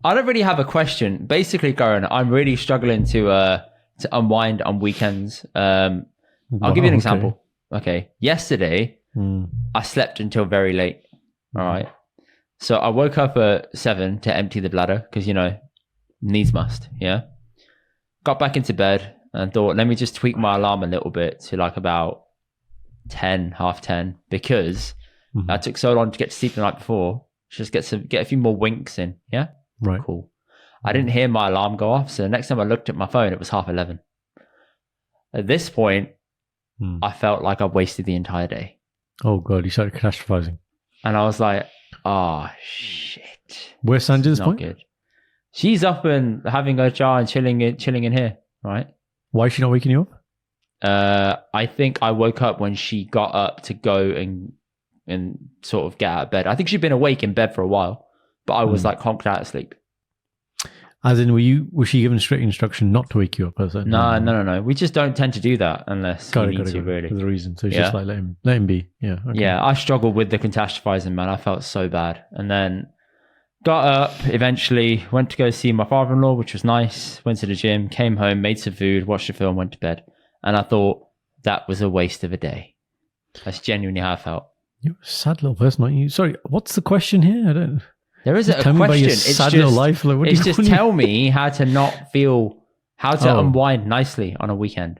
Speaker 2: I don't really have a question. Basically, Karan, I'm really struggling to unwind on weekends. I'll give you an example. Okay. Yesterday, I slept until very late. All right. So I woke up at 7 to empty the bladder because, needs must. Yeah. Got back into bed and thought, let me just tweak my alarm a little bit to like about 10, half 10, because I took so long to get to sleep the night before. Just get a few more winks in. Yeah.
Speaker 1: Right.
Speaker 2: Cool. I didn't hear my alarm go off. So the next time I looked at my phone, it was 11:30. At this point, I felt like I've wasted the entire day.
Speaker 1: Oh God, you started catastrophizing.
Speaker 2: And I was like, oh shit.
Speaker 1: Where's Sanja's
Speaker 2: not
Speaker 1: point?
Speaker 2: Good. She's up and having a jar and chilling in here, right?
Speaker 1: Why is she not waking you up?
Speaker 2: I think I woke up when she got up to go and sort of get out of bed. I think she'd been awake in bed for a while, but I was like conked out of sleep.
Speaker 1: As in, was she given strict instruction not to wake you up?
Speaker 2: No. We just don't tend to do that unless you need to, really.
Speaker 1: There's a reason. So it's just like, let him be. Yeah. Okay.
Speaker 2: Yeah, I struggled with the catastrophizing, man. I felt so bad. And then got up, eventually went to go see my father-in-law, which was nice. Went to the gym, came home, made some food, watched a film, went to bed. And I thought that was a waste of a day. That's genuinely how I felt.
Speaker 1: You're a sad little person, aren't you? Sorry, what's the question here? I don't...
Speaker 2: There isn't a question. It's just tell me how to not feel, how to unwind nicely on a weekend,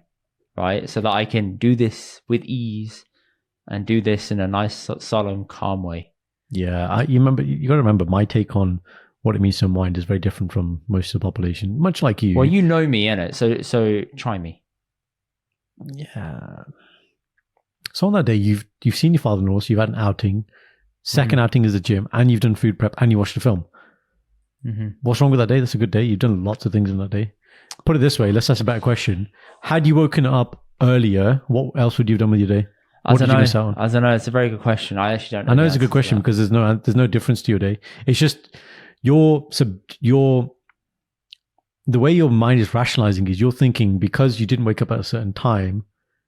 Speaker 2: right? So that I can do this with ease and do this in a nice, solemn, calm way.
Speaker 1: Yeah, you got to remember my take on what it means to unwind is very different from most of the population, much like you.
Speaker 2: Well, you know me, innit? So try me.
Speaker 1: Yeah. So on that day, you've seen your father-in-law, so you've had an outing. Second outing is the gym, and you've done food prep, and you watched a film. What's wrong with that day? That's a good day. You've done lots of things in that day. Put it this way, let's ask a better question. Had you woken up earlier, what else would you have done with your day? What did you miss out on?
Speaker 2: I don't know. It's a very good question. I actually don't know.
Speaker 1: I know it's a good question because there's no difference to your day. It's just the way your mind is rationalizing is you're thinking because you didn't wake up at a certain time,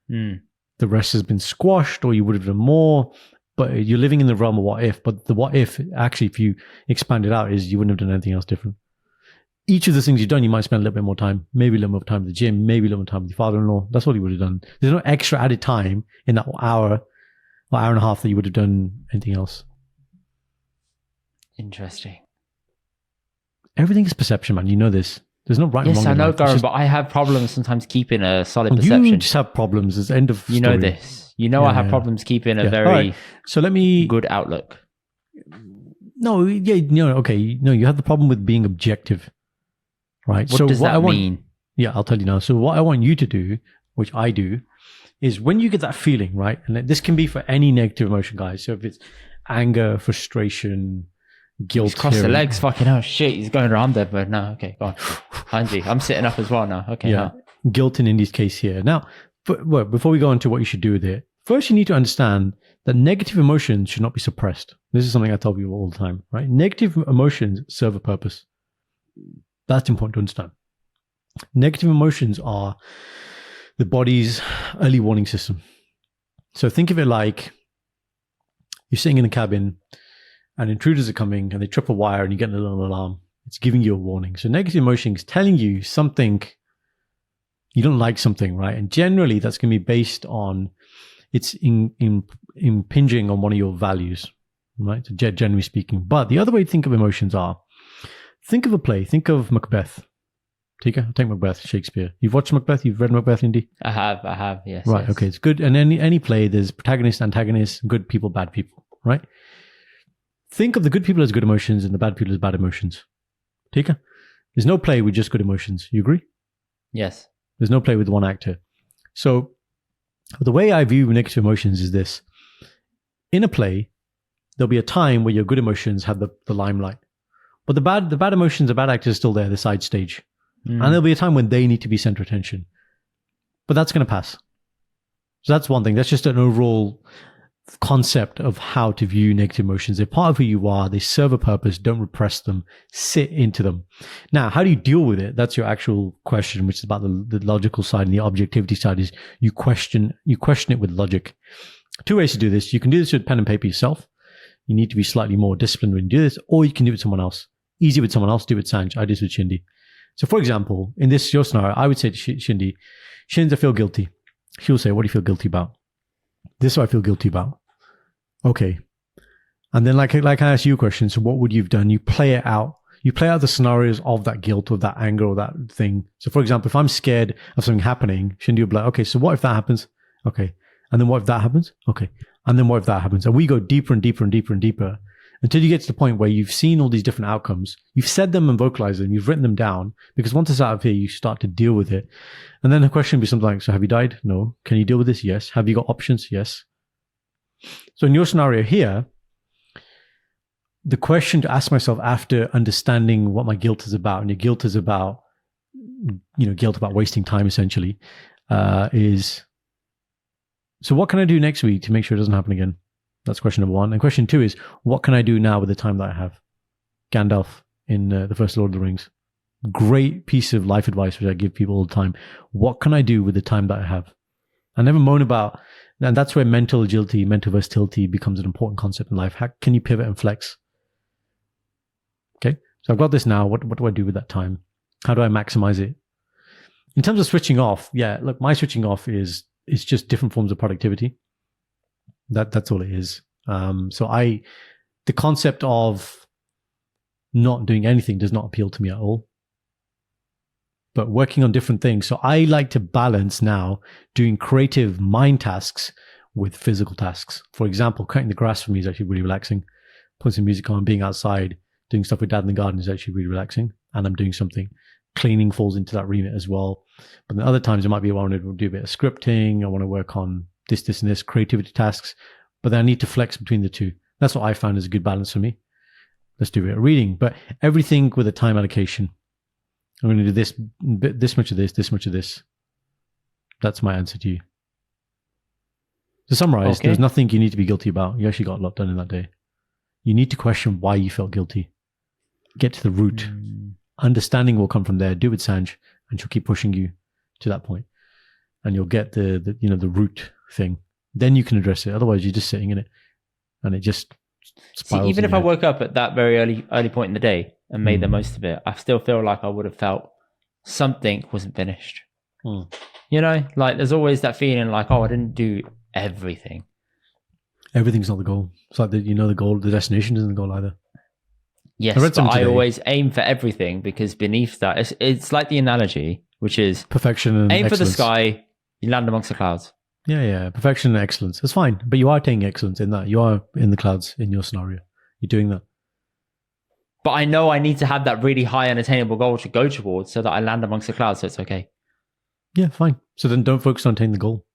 Speaker 1: the rest has been squashed, or you would have done more. But you're living in the realm of what if. But the what if, actually, if you expand it out, is you wouldn't have done anything else different. Each of the things you've done, you might spend a little bit more time, maybe a little more time at the gym, maybe a little more time with your father-in-law. That's what you would have done. There's no extra added time in that hour or hour and a half that you would have done anything else.
Speaker 2: Interesting.
Speaker 1: Everything is perception, man. You know this. There's no right and wrong.
Speaker 2: Yes, I know, Karan, but I have problems sometimes keeping a solid perception.
Speaker 1: You just have problems. It's the end of story.
Speaker 2: You know this. You know, I have problems keeping a very good outlook.
Speaker 1: Okay. You have the problem with being objective, right?
Speaker 2: What does that mean?
Speaker 1: Yeah, I'll tell you now. So what I want you to do, which I do, is when you get that feeling, right? And this can be for any negative emotion, guys. So if it's anger, frustration, guilt.
Speaker 2: He's crossed the
Speaker 1: here.
Speaker 2: legs, fucking hell, shit, he's going around there, but no, okay, go on. Hanji, I'm sitting up as well now. Okay,
Speaker 1: Yeah, guilt in Indy's case here. Now, before we go into what you should do with it, first you need to understand that negative emotions should not be suppressed. This is something I tell people all the time, right? Negative emotions serve a purpose. That's important to understand. Negative emotions are the body's early warning system. So think of it like you're sitting in a cabin and intruders are coming and they trip a wire and you get a little alarm. It's giving you a warning. So negative emotion is telling you something, you don't like something, right? And generally that's going to be based on, it's impinging on one of your values, right? So generally speaking. But the other way to think of emotions are, think of a play, think of Macbeth. Take Macbeth, Shakespeare. You've watched Macbeth? You've read Macbeth, Indy?
Speaker 2: I have, yes.
Speaker 1: Right,
Speaker 2: yes.
Speaker 1: okay, it's good. And any play, there's protagonist, antagonist, good people, bad people, right? Think of the good people as good emotions and the bad people as bad emotions. Tika? There's no play with just good emotions. You agree?
Speaker 2: Yes.
Speaker 1: There's no play with one actor. So the way I view negative emotions is this. In a play, there'll be a time where your good emotions have the limelight. But the bad emotions, the bad actors are still there, the side stage. And there'll be a time when they need to be center attention. But that's going to pass. So that's one thing. That's just an overall concept of how to view negative emotions. They're part of who you are. They serve a purpose. Don't repress them. Sit into them. Now, how do you deal with it? That's your actual question, which is about the logical side, and the objectivity side is you question it with logic. Two ways to do this. You can do this with pen and paper yourself. You need to be slightly more disciplined when you do this, or you can do it with someone else. Easy with someone else, do it with Sanj. I do this with Shindy. So for example, in this your scenario, I would say to Shindy, I feel guilty. She'll say, what do you feel guilty about? This is what I feel guilty about. Okay. And then like I ask you a question, so what would you have done? You play it out. You play out the scenarios of that guilt or that anger or that thing. So for example, if I'm scared of something happening, Shindy will be like, okay, so what if that happens? Okay. And then what if that happens? Okay. And then what if that happens? And we go deeper and deeper and deeper and deeper until you get to the point where you've seen all these different outcomes. You've said them and vocalized them. You've written them down, because once it's out of here, you start to deal with it. And then the question would be something like, so have you died? No. Can you deal with this? Yes. Have you got options? Yes. So in your scenario here, the question to ask myself after understanding what my guilt is about, and your guilt is about, guilt about wasting time essentially, is, so what can I do next week to make sure it doesn't happen again? That's question number one. And question two is, what can I do now with the time that I have? Gandalf in the first Lord of the Rings. Great piece of life advice, which I give people all the time. What can I do with the time that I have? I never moan about, and that's where mental agility, mental versatility becomes an important concept in life. How can you pivot and flex? Okay, so I've got this now. What do I do with that time? How do I maximize it? In terms of switching off, yeah, look, my switching off is just different forms of productivity. That's all it is. So the concept of not doing anything does not appeal to me at all. But working on different things. So I like to balance now doing creative mind tasks with physical tasks. For example, cutting the grass for me is actually really relaxing. Putting some music on, being outside, doing stuff with dad in the garden is actually really relaxing. And I'm doing something. Cleaning falls into that remit as well. But then other times it might be I want to do a bit of scripting. I want to work on this, and this, creativity tasks. But then I need to flex between the two. That's what I found is a good balance for me. Let's do a bit of reading. But everything with a time allocation. I'm going to do this much of this much of this. That's my answer to you. To summarize, there's nothing you need to be guilty about. You actually got a lot done in that day. You need to question why you felt guilty. Get to the root. Understanding will come from there. Do it with Sanj, and she'll keep pushing you to that point, and you'll get the root thing. Then you can address it. Otherwise, you're just sitting in it, and it just spirals.
Speaker 2: See, even if I woke up at that very early point in the day and made the most of it, I still feel like I would have felt something wasn't finished. Like there's always that feeling like, oh, I didn't do everything. Everything's
Speaker 1: not the goal. It's like the goal, the destination isn't the goal either.
Speaker 2: Yes, but I always aim for everything, because beneath that, it's like the analogy, which is
Speaker 1: perfection and
Speaker 2: aim
Speaker 1: excellence.
Speaker 2: for the sky, you land amongst the clouds.
Speaker 1: Yeah. Perfection and excellence. That's fine. But you are attaining excellence in that. You are in the clouds in your scenario. You're doing that.
Speaker 2: But I know I need to have that really high unattainable goal to go towards so that I land amongst the clouds, so it's okay.
Speaker 1: Yeah, fine. So then don't focus on attaining the goal.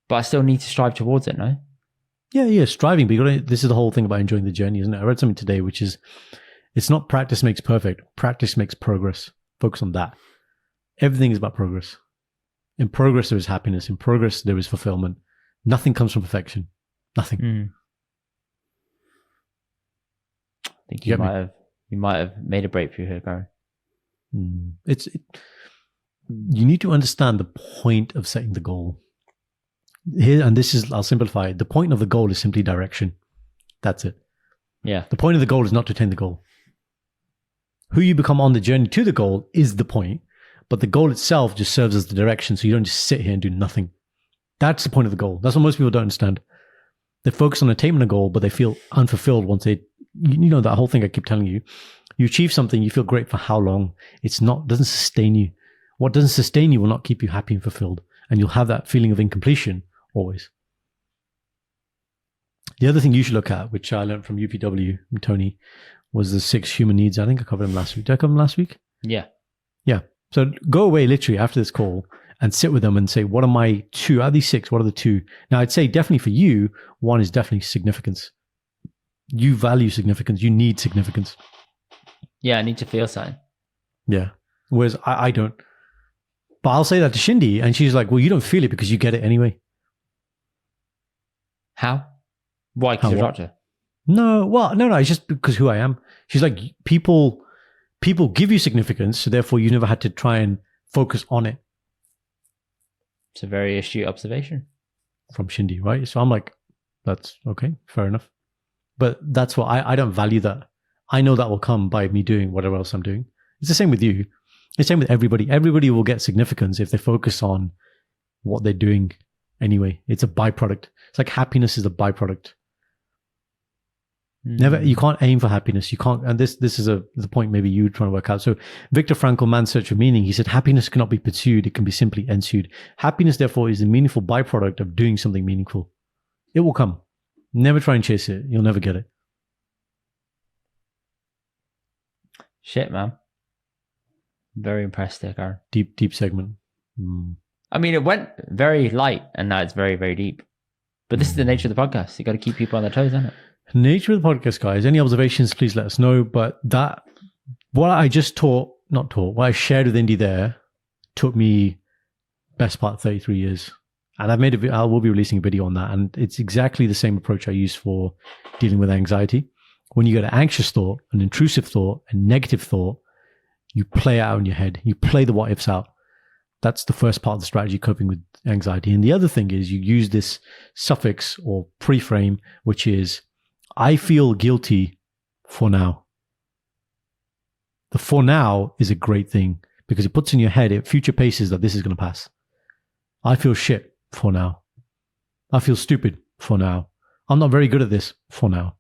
Speaker 2: But I still need to strive towards it, no?
Speaker 1: Yeah, striving. But this is the whole thing about enjoying the journey, isn't it? I read something today, which is, it's not practice makes perfect. Practice makes progress. Focus on that. Everything is about progress. In progress, there is happiness. In progress, there is fulfillment. Nothing comes from perfection. Nothing.
Speaker 2: I think you might have made a breakthrough here, Karan.
Speaker 1: You need to understand the point of setting the goal. Here, and this is, I'll simplify it. The point of the goal is simply direction. That's it.
Speaker 2: Yeah.
Speaker 1: The point of the goal is not to attain the goal. Who you become on the journey to the goal is the point, but the goal itself just serves as the direction, so you don't just sit here and do nothing. That's the point of the goal. That's what most people don't understand. They focus on attainment of goal, but they feel unfulfilled once they, that whole thing I keep telling you. You achieve something, you feel great for how long? Doesn't sustain you. What doesn't sustain you will not keep you happy and fulfilled, and you'll have that feeling of incompletion always. The other thing you should look at, which I learned from UPW and Tony, was the 6 human needs. I think I covered them last week. Did I cover them last week?
Speaker 2: Yeah.
Speaker 1: So go away literally after this call and sit with them and say, what are my 2 out of these 6? What are the 2? Now, I'd say definitely for you, 1 is definitely significance. You value significance. You need significance.
Speaker 2: Yeah, I need to feel something.
Speaker 1: Yeah. Whereas I don't. But I'll say that to Shindy, and she's like, well, you don't feel it because you get it anyway.
Speaker 2: How? Why? Because you're a doctor?
Speaker 1: No, it's just because who I am. She's like, people give you significance, so therefore you never had to try and focus on it.
Speaker 2: It's a very astute observation.
Speaker 1: From Shindy, right? So I'm like, that's okay, fair enough. But that's what I don't value that. I know that will come by me doing whatever else I'm doing. It's the same with you. It's the same with everybody. Everybody will get significance if they focus on what they're doing anyway. It's a byproduct. It's like happiness is a byproduct. You can't aim for happiness. You can't, and this is the point maybe you're trying to work out. So Viktor Frankl, Man's Search for Meaning, he said, happiness cannot be pursued. It can be simply ensued. Happiness, therefore, is a meaningful byproduct of doing something meaningful. It will come. Never try and chase it. You'll never get it.
Speaker 2: Shit, man. Very impressed there, Karan.
Speaker 1: Deep segment.
Speaker 2: I mean, it went very light and now it's very, very deep. But this is the nature of the podcast. You got to keep people on their toes, isn't it?
Speaker 1: Nature of the podcast, guys. Any observations, please let us know. But what I shared with Indy there took me best part 33 years. And I will be releasing a video on that. And it's exactly the same approach I use for dealing with anxiety. When you get an anxious thought, an intrusive thought, a negative thought, you play it out in your head. You play the what ifs out. That's the first part of the strategy, coping with anxiety. And the other thing is you use this suffix or preframe, which is, I feel guilty for now. The for now is a great thing because it puts in your head, it future paces that this is going to pass. I feel shit for now. I feel stupid for now. I'm not very good at this for now.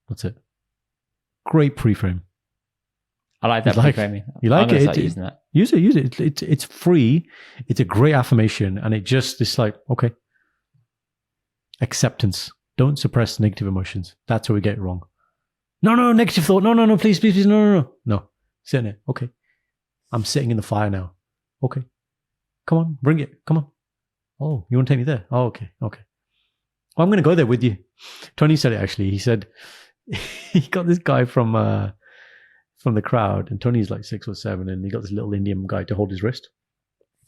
Speaker 1: That's it. Great preframe.
Speaker 2: I like that preframing.
Speaker 1: You like it?
Speaker 2: Using that.
Speaker 1: Use it. It's free. It's a great affirmation, and it's like, okay. Acceptance. Don't suppress negative emotions. That's where we get it wrong. No, negative thought. No, please, no. Sit in it. Okay. I'm sitting in the fire now. Okay. Come on, bring it. Come on. Oh, you want to take me there? Oh, okay. Well, I'm going to go there with you. Tony said it actually. He said he got this guy from the crowd, and Tony's like 6 or 7, and he got this little Indian guy to hold his wrist.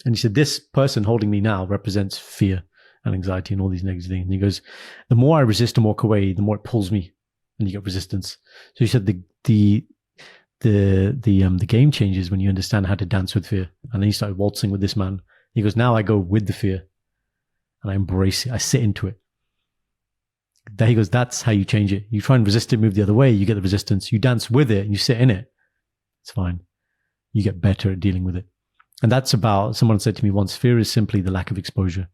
Speaker 1: And he said, this person holding me now represents fear and anxiety and all these negative things. And he goes, the more I resist and walk away, the more it pulls me, and you get resistance. So he said the game changes when you understand how to dance with fear. And then he started waltzing with this man. He goes, now I go with the fear and I embrace it. I sit into it. Then he goes, that's how you change it. You try and resist it, move the other way, you get the resistance. You dance with it and you sit in it. It's fine. You get better at dealing with it. And that's about, someone said to me once, fear is simply the lack of exposure.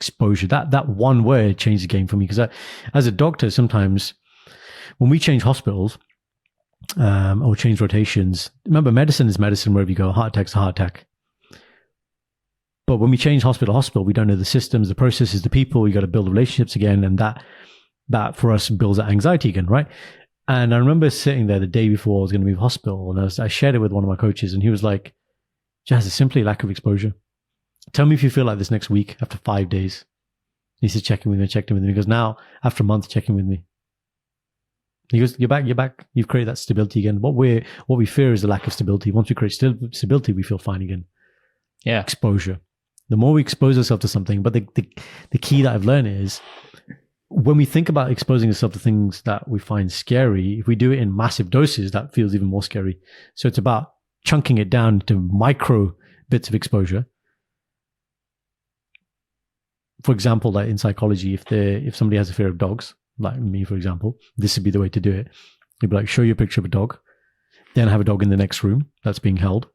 Speaker 1: That one word changed the game for me, because as a doctor, sometimes when we change hospitals or change rotations, remember, medicine is medicine wherever you go. A heart attack's a heart attack. But when we change hospital, we don't know the systems, the processes, the people. You got to build relationships again, and that for us builds that anxiety again, right? And I remember sitting there the day before I was going to move hospital, and I shared it with one of my coaches, and he was like, "Jazz, it's simply lack of exposure. Tell me if you feel like this next week after 5 days." He said, check in with me, checked in with me. He goes, now, after a month, check in with me. He goes, you're back. You've created that stability again. What we fear is the lack of stability. Once we create stability, we feel fine again.
Speaker 2: Yeah.
Speaker 1: Exposure. The more we expose ourselves to something, but the key that I've learned is when we think about exposing ourselves to things that we find scary, if we do it in massive doses, that feels even more scary. So it's about chunking it down to micro bits of exposure. For example, like in psychology, if somebody has a fear of dogs, like me, for example, this would be the way to do it. You'd be like, show you a picture of a dog, then have a dog in the next room that's being held.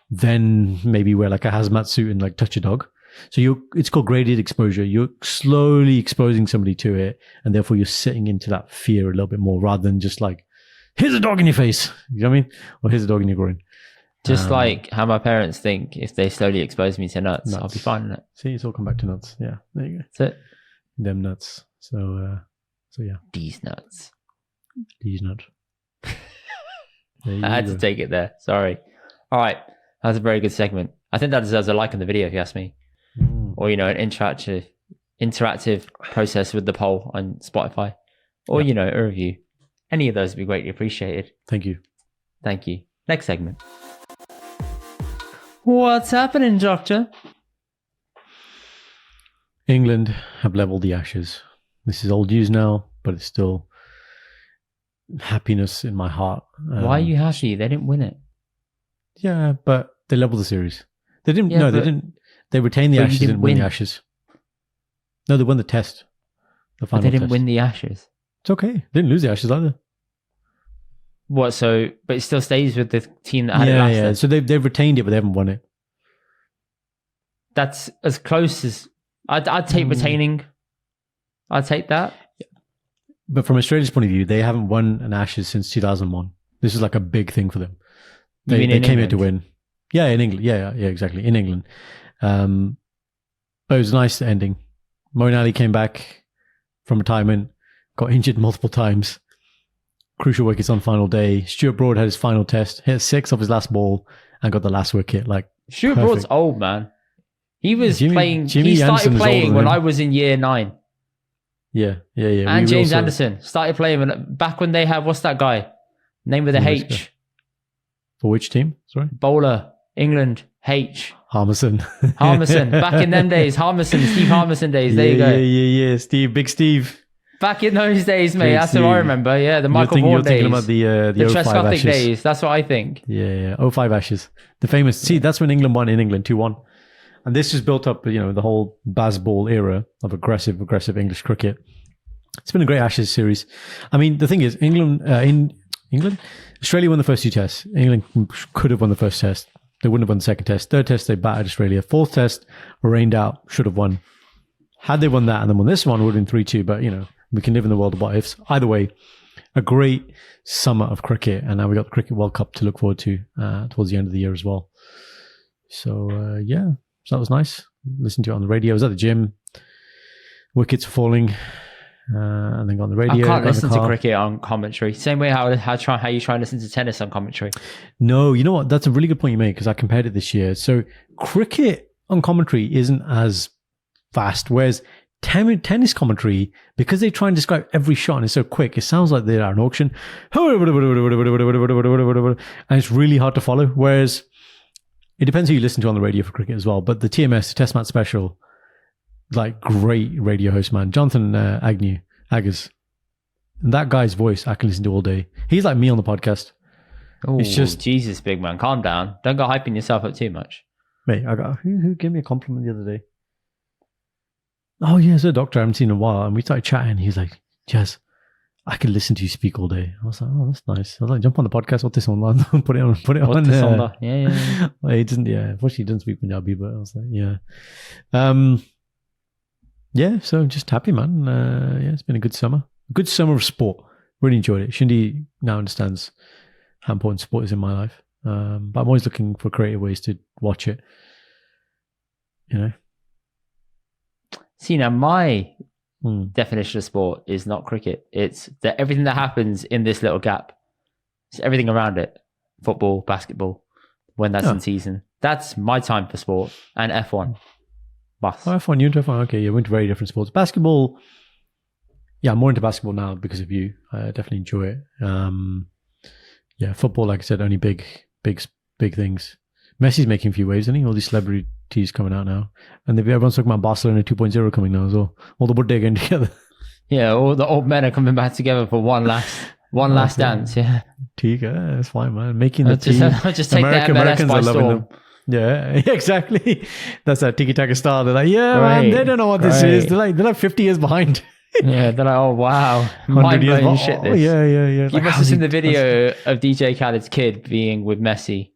Speaker 1: Then maybe wear like a hazmat suit and like touch a dog. So it's called graded exposure. You're slowly exposing somebody to it, and therefore you're sitting into that fear a little bit more rather than just like, here's a dog in your face. You know what I mean? Or here's a dog in your groin.
Speaker 2: Just like how my parents think if they slowly expose me to nuts. I'll be fine in it.
Speaker 1: See, it's all come back to nuts. Yeah, there you go.
Speaker 2: That's it.
Speaker 1: Them nuts. So yeah.
Speaker 2: These nuts.
Speaker 1: These nuts.
Speaker 2: I had to take it there. Sorry. All right. That's a very good segment. I think that deserves a like on the video, if you ask me. Or, an interactive process with the poll on Spotify. Or, a review. Any of those would be greatly appreciated.
Speaker 1: Thank you.
Speaker 2: Thank you. Next segment. What's happening, Doctor?
Speaker 1: England have leveled the Ashes. This is old news now, but it's still happiness in my heart.
Speaker 2: Why are you happy? They didn't win it.
Speaker 1: Yeah, but they leveled the series. They didn't. Yeah, they didn't. They retained the Ashes. Didn't win the Ashes. No, they won the Test. The final.
Speaker 2: But they didn't win the Ashes.
Speaker 1: It's okay. They didn't lose the Ashes either.
Speaker 2: What? So, but it still stays with the team that had it last.
Speaker 1: Yeah. So they've retained it, but they haven't won it.
Speaker 2: That's as close as I'd take retaining. I'd take that.
Speaker 1: But from Australia's point of view, they haven't won an Ashes since 2001. This is like a big thing for them. They came here to win. Yeah, in England. Yeah, exactly. In England. But it was a nice ending. Moeen Ali came back from retirement, got injured multiple times. Crucial wickets on final day. Stuart Broad had his final test, hit 6 off his last ball, and got the last wicket. Like
Speaker 2: Stuart Broad's old, man. He was playing. He started playing when I was in year 9.
Speaker 1: Yeah.
Speaker 2: And James Anderson started playing back when they had, what's that guy? Name with a H.
Speaker 1: For which team? Sorry?
Speaker 2: Bowler, England, H.
Speaker 1: Harmison.
Speaker 2: Back in them days. Steve Harmison days. There you go.
Speaker 1: Yeah. Big Steve.
Speaker 2: Back in those days, mate. That's what I remember. Yeah, the Michael Vaughan days. You're thinking about the 05
Speaker 1: Ashes.
Speaker 2: days. That's what I think.
Speaker 1: Yeah. 05 Ashes. The famous. See, that's when England won in England 2-1. And this just built up, the whole Bazball era of aggressive English cricket. It's been a great Ashes series. I mean, the thing is, Australia won the first 2 tests. England could have won the first test. They wouldn't have won the second test. Third test, they battered Australia. Fourth test, were rained out, should have won. Had they won that and then won this one, it would have been 3-2. But, we can live in the world of what ifs. Either way, a great summer of cricket. And now we got the Cricket World Cup to look forward to towards the end of the year as well. So, so that was nice. Listened to it on the radio. I was at the gym. Wickets falling. And then got on the radio.
Speaker 2: I can't listen to cricket on commentary. Same way how you try and listen to tennis on commentary.
Speaker 1: No, you know what? That's a really good point you made because I compared it this year. So cricket on commentary isn't as fast, whereas tennis commentary, because they try and describe every shot and it's so quick, it sounds like they're at an auction. And it's really hard to follow. Whereas it depends who you listen to on the radio for cricket as well. But the TMS, the Test Match Special, like great radio host, man. Jonathan Aggers. And that guy's voice I can listen to all day. He's like me on the podcast.
Speaker 2: Oh, it's just Jesus, big man. Calm down. Don't go hyping yourself up too much.
Speaker 1: Mate, I got who gave me a compliment the other day? Oh yeah, it's a doctor I haven't seen in a while. And we started chatting. He's like, Jazz, I could listen to you speak all day. I was like, oh, that's nice. I was like, jump on the podcast, what's this online? put it on.
Speaker 2: Yeah.
Speaker 1: Well, he doesn't, unfortunately he doesn't speak Punjabi, but I was like, yeah. Yeah, so I'm just happy, man. It's been a good summer. A good summer of sport. Really enjoyed it. Shindy now understands how important sport is in my life. But I'm always looking for creative ways to watch it.
Speaker 2: See, now my definition of sport is not cricket. It's everything that happens in this little gap. It's everything around it. Football, basketball, when that's in season. That's my time for sport and F1. Bus.
Speaker 1: Oh, F1, you into F1? Okay, yeah, we're into very different sports. Basketball, yeah, I'm more into basketball now because of you. I definitely enjoy it. Yeah, football, like I said, only big things. Messi's making a few waves, isn't he? All these celebrities coming out now. And everyone's talking about Barcelona 2.0 coming now as well. All the Budde getting together.
Speaker 2: Yeah, all the old men are coming back together for one last dance. Yeah.
Speaker 1: Tiga, that's fine, man. Making the
Speaker 2: just take the MLS by storm.
Speaker 1: Them. Yeah, exactly. That's that tiki-taka style. They're like, yeah, man, they don't know what this is. They're like 50 years behind.
Speaker 2: Yeah, they're like, oh, wow. Mind-blowing shit, this.
Speaker 1: Yeah.
Speaker 2: You must have seen the video of DJ Khaled's kid being with Messi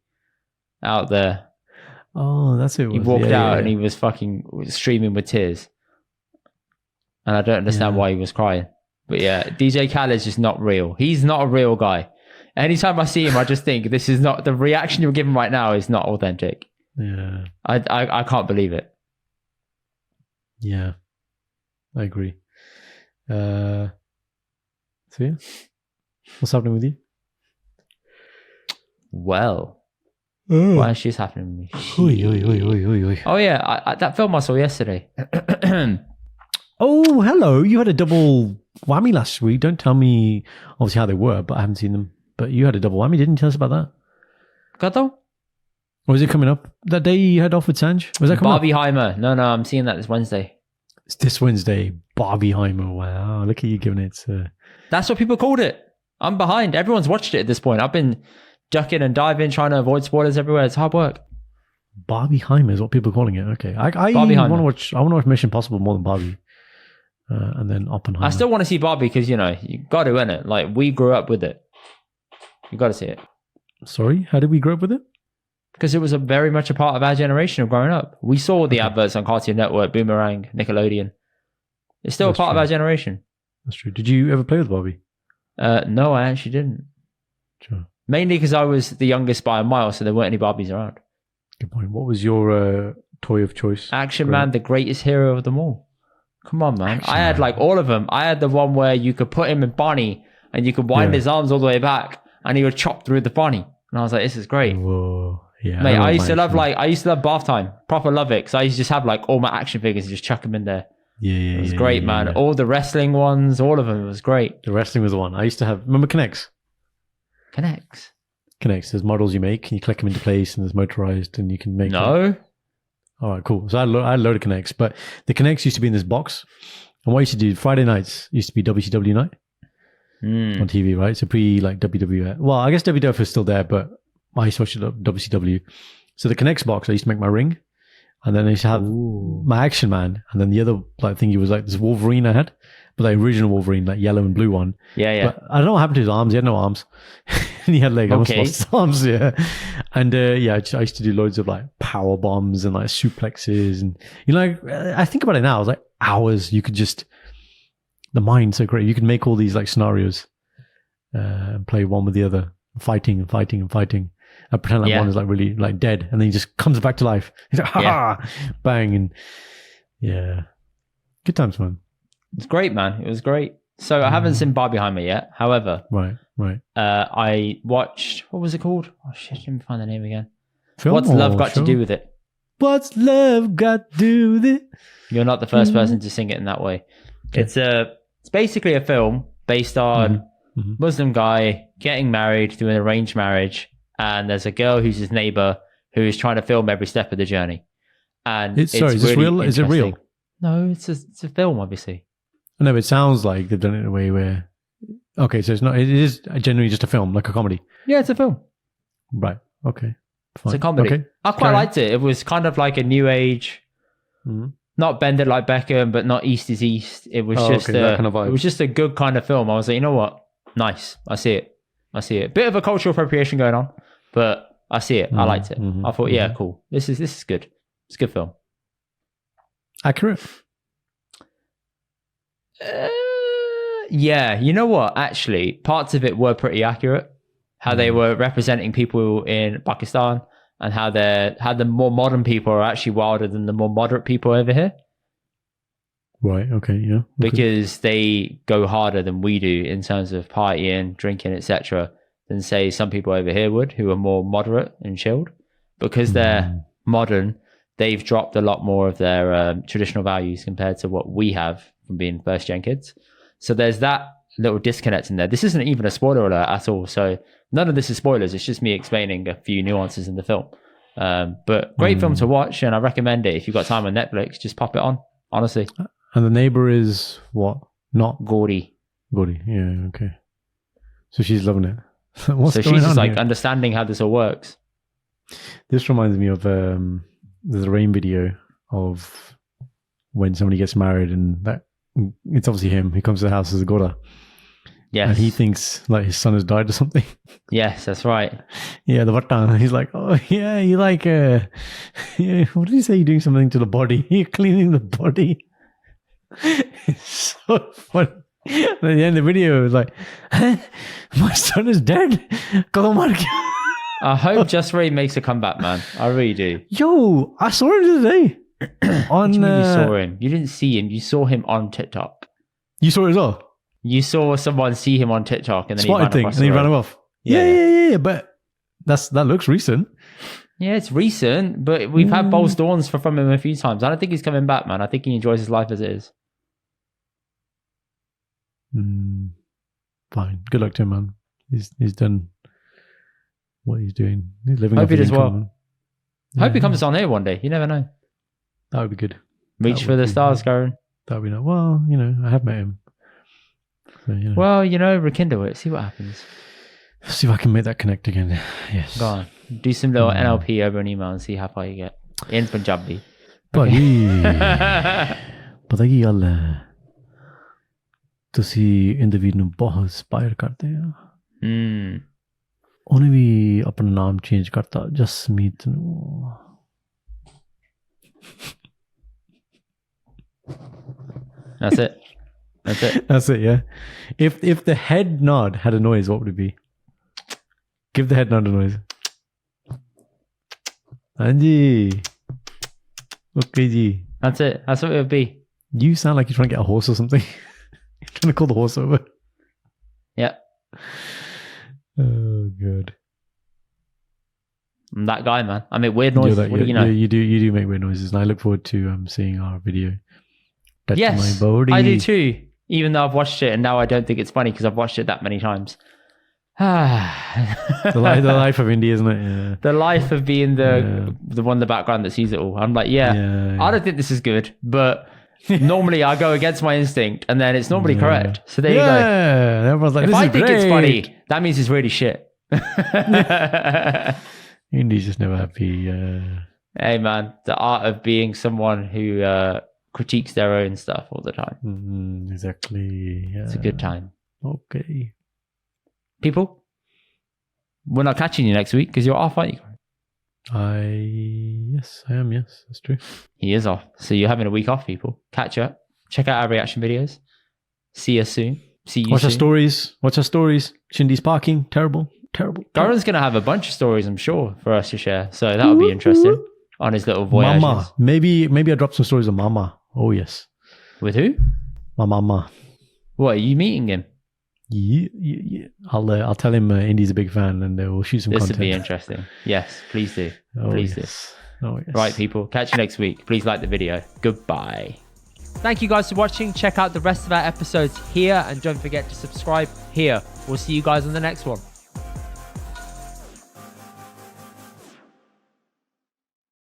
Speaker 2: out there.
Speaker 1: Oh, that's it.
Speaker 2: He walked out and he was streaming with tears. And I don't understand why he was crying. But yeah, DJ Khaled's just not real. He's not a real guy. Anytime I see him, I just think this is not the reaction you're giving right now is not authentic.
Speaker 1: Yeah.
Speaker 2: I can't believe it.
Speaker 1: Yeah. I agree. So yeah. What's happening with you?
Speaker 2: Well, what actually is happening with me? Oh yeah, I that film I saw yesterday.
Speaker 1: Oh, hello. You had a double whammy last week. Don't tell me obviously how they were, but I haven't seen them. But you had a double whammy, didn't you tell us about that?
Speaker 2: Gato?
Speaker 1: Or was it coming up? That day you had off with Sanj? Was that coming up?
Speaker 2: Barbieheimer. No, I'm seeing that this Wednesday.
Speaker 1: It's this Wednesday. Barbieheimer. Wow. Look at you giving it.
Speaker 2: That's what people called it. I'm behind. Everyone's watched it at this point. I've been ducking and diving, trying to avoid spoilers everywhere. It's hard work.
Speaker 1: Barbieheimer is what people are calling it. Okay. I want to watch Mission Impossible more than Barbie. And then Oppenheimer.
Speaker 2: I still want to see Barbie because, you got to, innit? Like, we grew up with it. You got to see it.
Speaker 1: Sorry? How did we grow up with it?
Speaker 2: Because it was very much a part of our generation of growing up. We saw the adverts on Cartoon Network, Boomerang, Nickelodeon. It's still a part of our generation.
Speaker 1: That's true. Did you ever play with Barbie?
Speaker 2: No, I actually didn't.
Speaker 1: Sure.
Speaker 2: Mainly because I was the youngest by a mile, so there weren't any Barbies around.
Speaker 1: Good point. What was your toy of choice?
Speaker 2: Action Man, the greatest hero of them all. Come on, man. I had like all of them. I had the one where you could put him in Bonnie and you could wind his arms all the way back and he would chop through the Bonnie. And I was like, this is great.
Speaker 1: Whoa. Yeah.
Speaker 2: Mate, I used to love bath time. Proper love it. Because I used to just have like all my action figures and just chuck them in there.
Speaker 1: Yeah.
Speaker 2: It was great, man. Yeah. All the wrestling ones, all of them. It was great.
Speaker 1: The wrestling was the one. I used to have, remember Connects?
Speaker 2: Connects.
Speaker 1: There's models you make and you click them into place and there's motorized and you can make
Speaker 2: them.
Speaker 1: All right, cool. So I had a load of Connects, but the Connects used to be in this box. And what I used to do, Friday nights used to be WCW night on TV, right? So like WWF. Well, I guess WWF is still there, but I used to watch WCW. So the Connects box, I used to make my ring. And then I used to have my Action Man. And then the other thingy was like this Wolverine I had. But the original Wolverine, like yellow and blue one.
Speaker 2: Yeah.
Speaker 1: But I don't know what happened to his arms. He had no arms. And he had like almost lost his arms, yeah. And I used to do loads of like power bombs and like suplexes. And, I think about it now. It was like hours. You could just, the mind's so great. You could make all these like scenarios and play one with the other, fighting. I pretend like one is like really like dead, and then he just comes back to life. He's like, bang, and good times, man.
Speaker 2: It's great, man. It was great. So I haven't seen Barbieheimer yet. However,
Speaker 1: right.
Speaker 2: I watched, what was it called? Oh shit, let me find the name again. What's Love Got to Do with It?
Speaker 1: What's love got to do with it?
Speaker 2: You're not the first person to sing it in that way. Okay. It's basically a film based on Muslim guy getting married, doing arranged marriage. And there's a girl who's his neighbor who is trying to film every step of the journey. And
Speaker 1: is this real? Is it real?
Speaker 2: No, it's a film, obviously.
Speaker 1: No, but it sounds like they've done it in a way where... Okay, so it's not... It is generally just a film, like a comedy.
Speaker 2: Yeah, it's a film.
Speaker 1: Right, okay. Fine.
Speaker 2: It's a comedy. Okay. I quite liked it. It was kind of like a new age... Not Bend It Like Beckham, but not East is East. It was it was just a good kind of film. I was like, you know what? Nice. I see it. Bit of a cultural appropriation going on, but I see it. I liked it. I thought, yeah, cool. This is good. It's a good film.
Speaker 1: Accurate?
Speaker 2: Yeah. You know what? Actually, parts of it were pretty accurate. How they were representing people in Pakistan and how the more modern people are actually wilder than the more moderate people over here.
Speaker 1: Right. Okay. Yeah. Okay.
Speaker 2: Because they go harder than we do in terms of partying, drinking, etc., than say some people over here would, who are more moderate and chilled. Because they're modern, they've dropped a lot more of their traditional values compared to what we have from being first gen kids. So there's that little disconnect in there. This isn't even a spoiler alert at all. So none of this is spoilers. It's just me explaining a few nuances in the film. But great film to watch, and I recommend it. If you've got time on Netflix, just pop it on, honestly.
Speaker 1: And the neighbor is what? Not
Speaker 2: Gordy.
Speaker 1: Yeah, okay. So she's loving it. What's
Speaker 2: so
Speaker 1: going
Speaker 2: she's
Speaker 1: on
Speaker 2: just like
Speaker 1: here?
Speaker 2: understanding how this all works.
Speaker 1: This reminds me of there's a Rain video of when somebody gets married, and that it's obviously him. He comes to the house as a Gora.
Speaker 2: Yes.
Speaker 1: And he thinks like his son has died or something.
Speaker 2: Yes, that's right.
Speaker 1: Yeah, the Vattan. He's like, oh yeah, you like yeah, what did he say? You're doing something to the body. You're cleaning the body. It's so funny. At the end of the video, it was like, my son is dead. Go mar gaya.
Speaker 2: I hope Just Ray makes a comeback, man. I really do.
Speaker 1: Yo, I saw him today.
Speaker 2: What do you mean you saw him? You didn't see him. You saw him on TikTok.
Speaker 1: You saw it as well?
Speaker 2: You saw someone see him on TikTok and then
Speaker 1: Spotted thing, and he ran him off. Yeah. But that looks recent.
Speaker 2: Yeah, it's recent, but we've had bold dawns from him a few times. I don't think he's coming back, man. I think he enjoys his life as it is.
Speaker 1: Fine. Good luck to him, man. He's done what he's doing. He's living.
Speaker 2: Hope he does well.
Speaker 1: Man.
Speaker 2: Hope he comes on here one day. You never know.
Speaker 1: That would be good.
Speaker 2: Reach for the stars, Karan.
Speaker 1: That would be nice. Well, I have met him. So,
Speaker 2: Well, rekindle it. See what happens.
Speaker 1: See if I can make that connect again. Yes.
Speaker 2: Go on. Do some little NLP over an email and see how far you get. In Punjabi.
Speaker 1: ਪਤਾ ਕੀ ਗੱਲ ਹੈ ਤੁਸੀਂ ਇੰਦਰਵੀਰ ਨੂੰ ਬਹੁਤ inspire ਕਰਦੇ ਆ ਉਹਨੇ ਵੀ ਆਪਣਾ ਨਾਮ ਚੇਂਜ ਕਰਤਾ ਜਸਮੀਤ ਨੂੰ
Speaker 2: That's it.
Speaker 1: That's it, yeah. If the head nod had a noise, what would it be? Give the head nod a noise. Anji. Okay, ji.
Speaker 2: That's it. That's what it would be.
Speaker 1: You sound like you're trying to get a horse or something. You're trying to call the horse over.
Speaker 2: Yeah.
Speaker 1: Oh, good.
Speaker 2: I'm that guy, man. I make weird noises. What do you know?
Speaker 1: You do make weird noises, and I look forward to seeing our video. Touch
Speaker 2: yes,
Speaker 1: my body.
Speaker 2: I do too. Even though I've watched it and now I don't think it's funny because I've watched it that many times.
Speaker 1: the life of Indy, isn't it? Yeah.
Speaker 2: The life of being the one in the background that sees it all. I'm like, yeah. I don't think this is good, but normally I go against my instinct and then it's normally correct. So there you go.
Speaker 1: Yeah, everyone's like,
Speaker 2: if
Speaker 1: this
Speaker 2: I
Speaker 1: is
Speaker 2: think
Speaker 1: great.
Speaker 2: it's funny, that means it's really shit.
Speaker 1: Indy's just never happy.
Speaker 2: Hey man, the art of being someone who critiques their own stuff all the time.
Speaker 1: Exactly. Yeah.
Speaker 2: It's a good time.
Speaker 1: Okay.
Speaker 2: People, we're not catching you next week because you're off, aren't you?
Speaker 1: Yes, I am. Yes, that's true.
Speaker 2: He is off. So you're having a week off, people. Catch up. Check out our reaction videos. See us soon. See you
Speaker 1: Watch
Speaker 2: soon.
Speaker 1: our stories. Watch our stories. Shindy's parking. Terrible.
Speaker 2: Karan's going to have a bunch of stories, I'm sure, for us to share. So that'll be interesting on his little voyages.
Speaker 1: Mama. Maybe I drop some stories of Mama. Oh, yes.
Speaker 2: With who?
Speaker 1: My Mama.
Speaker 2: What, are you meeting him?
Speaker 1: Yeah. I'll tell him Indy's a big fan and we'll shoot some content.
Speaker 2: This would be interesting. Yes, please do. Please do.
Speaker 1: Oh, yes.
Speaker 2: Right, people. Catch you next week. Please like the video. Goodbye. Thank you guys for watching. Check out the rest of our episodes here and don't forget to subscribe here. We'll see you guys on the next one.